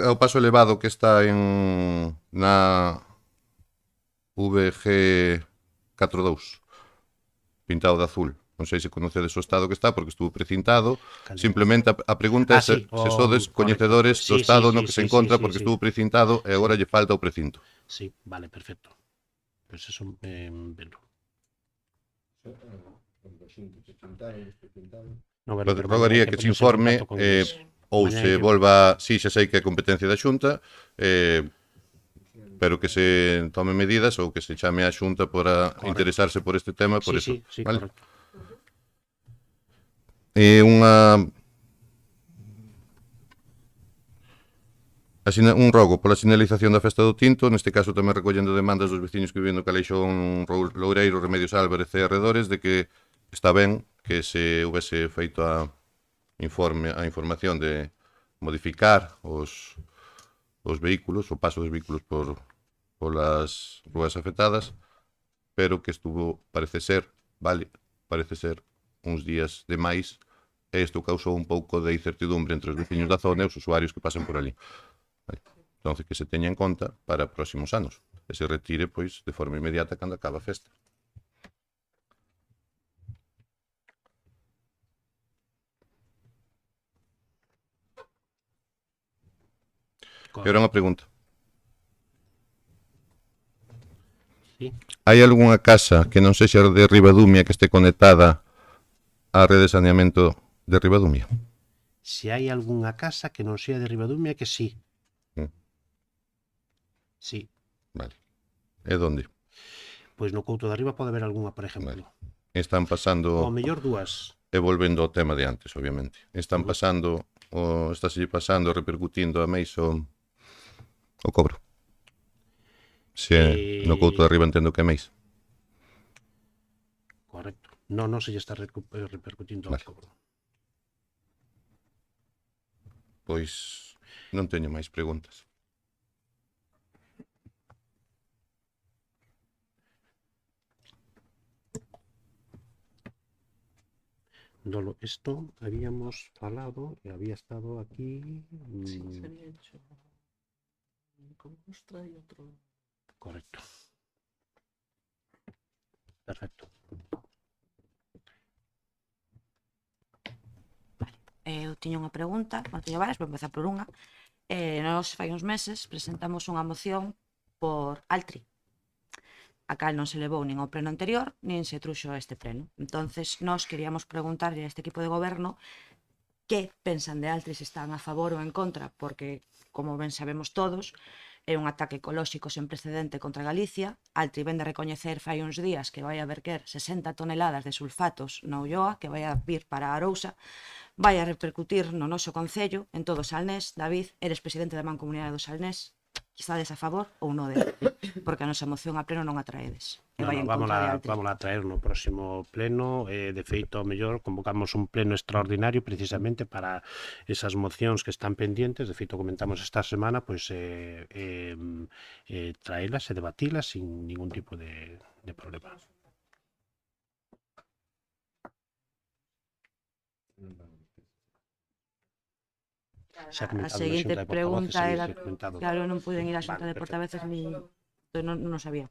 C: o paso elevado que está na VG 42, pintado de azul. Non sei se conocedes o estado que está, porque estuvo precintado. Simplemente a pregunta é se sodes coñecedores do estado no que se encontra, porque estuvo precintado e agora lle falta o precinto.
A: Sí, vale, perfecto. Pois eso, velo.
C: Rogaría que se informe ou se volva, si xa sei que é competencia da Xunta, pero que se tome medidas ou que se chame á Xunta para interesarse por este tema, por eso.
A: Sí,
C: ¿vale?
A: correcto.
C: Un rogo pola sinalización da Festa do Tinto, neste caso tamén recollendo demandas dos veciños que viven no Caleixón, Loureiro, Remedios Álvarez e arredores, de que está ben que se houvese feito a información de modificar os vehículos, o paso dos vehículos polas ruas afectadas, pero que estuvo, parece ser uns días de máis, e isto causou un pouco de incertidumbre entre os veciños da zona e os usuarios que pasan por ali. Entonces, que se teña en conta para próximos anos, e se retire, pois, de forma inmediata cando acaba a festa. Era unha pregunta.
A: Sí.
C: Hai algunha casa que non sexa de Ribadumia que este conectada á rede de saneamento de Ribadumia?
A: Se hai algunha casa que non sea de Ribadumia, que sí. Sí.
C: Vale. E onde?
A: Pois no Couto de Arriba pode haber algunha, por exemplo.
C: Están pasando...
A: O mellor dúas.
C: E volvendo ao tema de antes, obviamente. Están pasando, estáse pasando, repercutindo a Meis o cobro. Se no Couto de Arriba entendo que é Meis.
A: Correcto. Non se lle está repercutindo ao cobro.
C: Pois non teño máis preguntas.
A: Dolo, esto habíamos falado e había estado aquí.
F: Sí, se había hecho con Ostra y otro.
A: Correcto. Perfecto.
D: Eu tiño unha pregunta, non teño varias, vou empezar por unha. Nós fai uns meses presentamos unha moción por Altri. a cal non se levou nin ao pleno anterior, nin se truxo a este pleno. Entonces, nós queríamos preguntarlle a este equipo de goberno que pensan de Altri, se están a favor ou en contra, porque, como ben sabemos todos, é un ataque ecolóxico sen precedente contra Galicia. Altri ven de recoñecer fai uns días que vai a verter 60 toneladas de sulfatos na Ulloa, que vai a vir para a Arousa, vai a repercutir no noso concello, en todo o Salnés. David, eres presidente da Mancomunidade do Salnés, estades a favor ou non de Altri? Porque a nosa moción a pleno non a traedes. E vai en contra de Altri.
A: Vamos a traer no próximo pleno, de feito, ao mellor, convocamos un pleno extraordinario precisamente para esas mocións que están pendientes, de feito comentamos esta semana, pois traelas e debatilas sin ningún tipo de problema.
D: A seguinte pregunta era, claro, non puden ir á xunta de portaveces nin non sabía.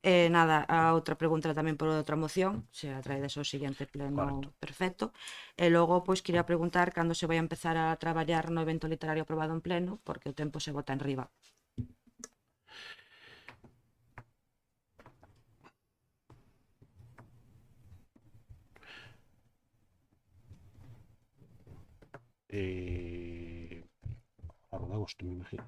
D: Nada, a outra pregunta era tamén por outra moción, se a traedes ao seguinte pleno, perfecto. E logo, pois, quería preguntar cando se vai a empezar a traballar no evento literario aprobado en pleno, porque o tempo se bota en riba. A de agosto, me imagino.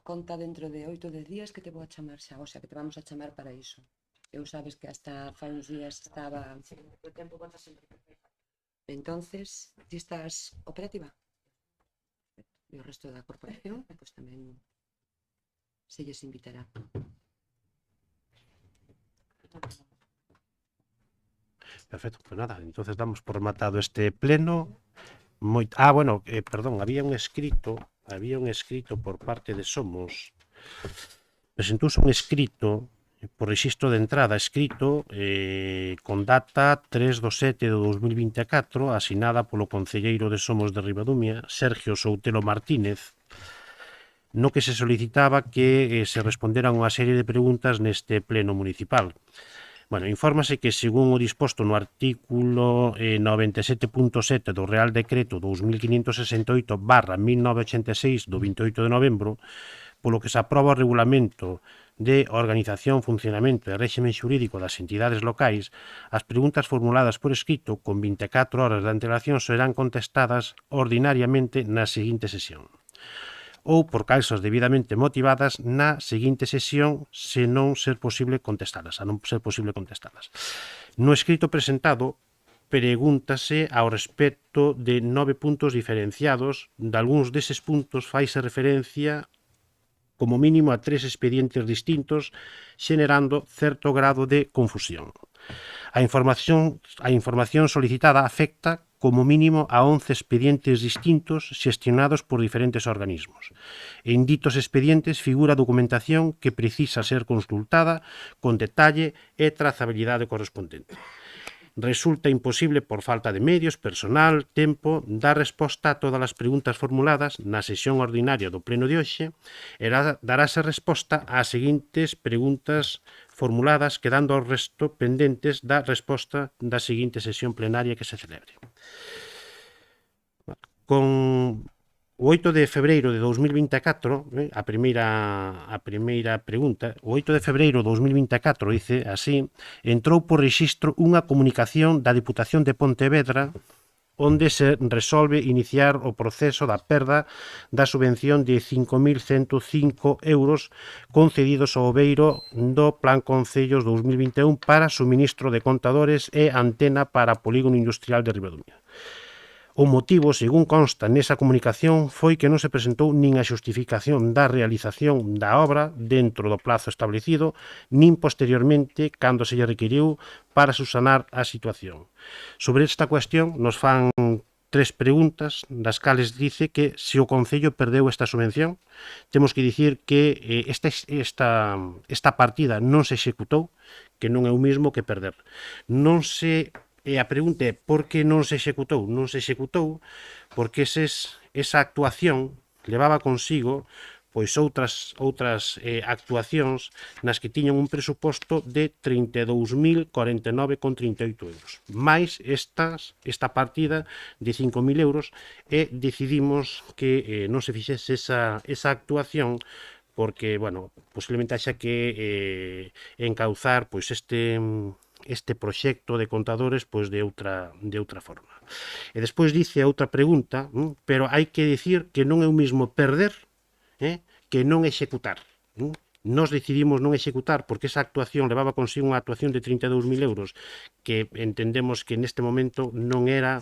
E: Conta dentro de 8 de días que te vou a chamar xa, o sea, que te vamos a chamar para iso. Eu sabes que hasta fai uns días estaba...
D: O tempo conta sempre.
E: Entonces, ti estás operativa? E o resto da corporación, pois tamén se lles invitará.
A: Perfecto, pues nada, entonces damos por rematado este pleno. Perdón, había un escrito por parte de Somos. Presentouse un escrito por rexistro de entrada, escrito con data 3/7/2024, asinada polo concelleiro de Somos de Ribadumia, Sergio Soutelo Martínez, no que se solicitaba que se responderan unha serie de preguntas neste pleno municipal. Bueno, infórmase que, según o disposto no artículo 97.7 do Real Decreto 2568/1986 do 28 de novembro, polo que se aproba o regulamento de organización, funcionamento e réxime xurídico das entidades locais, as preguntas formuladas por escrito con 24 horas de antelación serán contestadas ordinariamente na seguinte sesión, ou por causas debidamente motivadas na seguinte sesión, se non ser posible contestalas, No escrito presentado, pregúntase ao respecto de 9 puntos diferenciados. De algúns deses puntos faise referencia como mínimo a 3 expedientes distintos, xenerando certo grado de confusión. A información solicitada afecta como mínimo a 11 expedientes distintos xestionados por diferentes organismos. En ditos expedientes figura documentación que precisa ser consultada con detalle e trazabilidade correspondente. Resulta imposible, por falta de medios, personal, tempo, dar resposta a todas as preguntas formuladas na sesión ordinaria do pleno de hoxe, e darase resposta ás seguintes preguntas formuladas, quedando o resto pendentes da resposta da seguinte sesión plenaria que se celebre. Con o 8 de febreiro de 2024, a primeira pregunta, o 8 de febreiro de 2024, dice así, entrou por rexistro unha comunicación da Diputación de Pontevedra onde se resolve iniciar o proceso da perda da subvención de 5.105 euros concedidos ao Obeiro do Plan Concellos 2021 para suministro de contadores e antena para Polígono Industrial de Ribadumia. O motivo, según consta nesa comunicación, foi que non se presentou nin a xustificación da realización da obra dentro do plazo establecido, nin posteriormente cando se lle requiriu para subsanar a situación. Sobre esta cuestión nos fan 3 preguntas, das cales dice que se o Concello perdeu esta subvención, temos que dicir que esta partida non se executou, que non é o mismo que perder. E a pregunta é por que non se executou? Non se executou porque esa actuación levaba consigo pois outras actuacións nas que tiñan un presuposto de 32.049,38 euros. Mais esta partida de 5.000 euros e decidimos que non se fixese esa actuación porque, bueno, posiblemente haxa que encauzar pois este proxecto de contadores pois de outra forma. E despois dice a outra pregunta, pero hai que dicir que non é o mismo perder que non executar. Nos decidimos non executar porque esa actuación levaba consigo unha actuación de 32.000 euros que entendemos que neste momento non era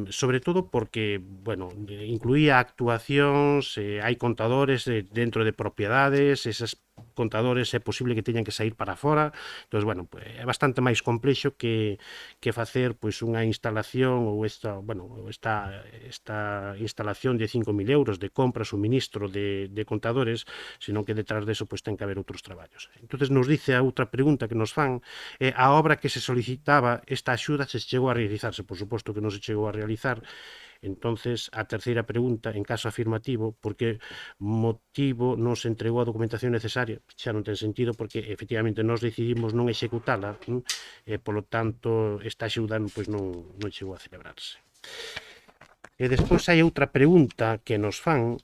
A: sobre todo porque, bueno, incluía actuacións, hai contadores dentro de propiedades, esas contadores é posible que teñan que sair para fora, entón, bueno, é bastante máis complexo que facer pois unha instalación ou esta instalación de 5.000 euros de compra, suministro de contadores, senón que detrás deso pois ten que haber outros traballos. Entón, nos dice a outra pregunta que nos fan, a obra que se solicitaba esta axuda se chegou a realizarse, por suposto que non se chegou a realizar. Entonces, a terceira pregunta, en caso afirmativo, por que motivo non se entregou a documentación necesaria? Xa non ten sentido porque efectivamente nós decidimos non executala e, polo tanto, esta axuda pois, non chegou a celebrarse. E despois hai outra pregunta que nos fan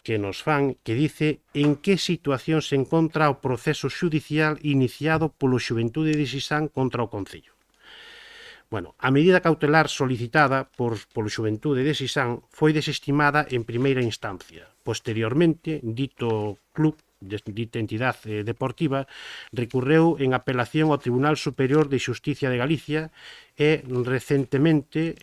A: que dice en que situación se encontra o proceso xudicial iniciado polo Xuventude de Sisán contra o Concello. Bueno, a medida cautelar solicitada polo Xuventude de Sisán foi desestimada en primeira instancia. Posteriormente, dito club, dita entidade deportiva, recurreu en apelación ao Tribunal Superior de Xusticia de Galicia e, recentemente,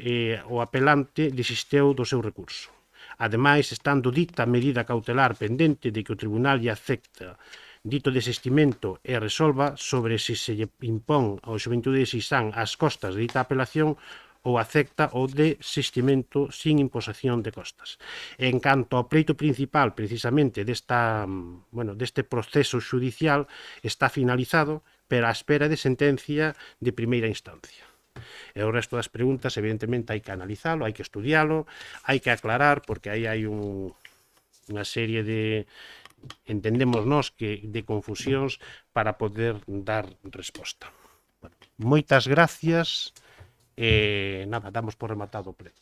A: o apelante desisteu do seu recurso. Ademais, estando dita medida cautelar pendente de que o Tribunal lle acepta dito desestimento e resolva sobre se lle impón ao Xuventude de Sisán as costas de dita apelación ou acepta o desistimento sin imposición de costas. En canto ao pleito principal, precisamente, deste proceso xudicial, está finalizado, pero á espera de sentencia de primeira instancia. E o resto das preguntas, evidentemente, hai que analizalo, hai que estudialo, hai que aclarar, porque aí hai unha serie de entendemos nós que de confusións para poder dar resposta. Bueno, moitas gracias e nada, damos por rematado o pleno.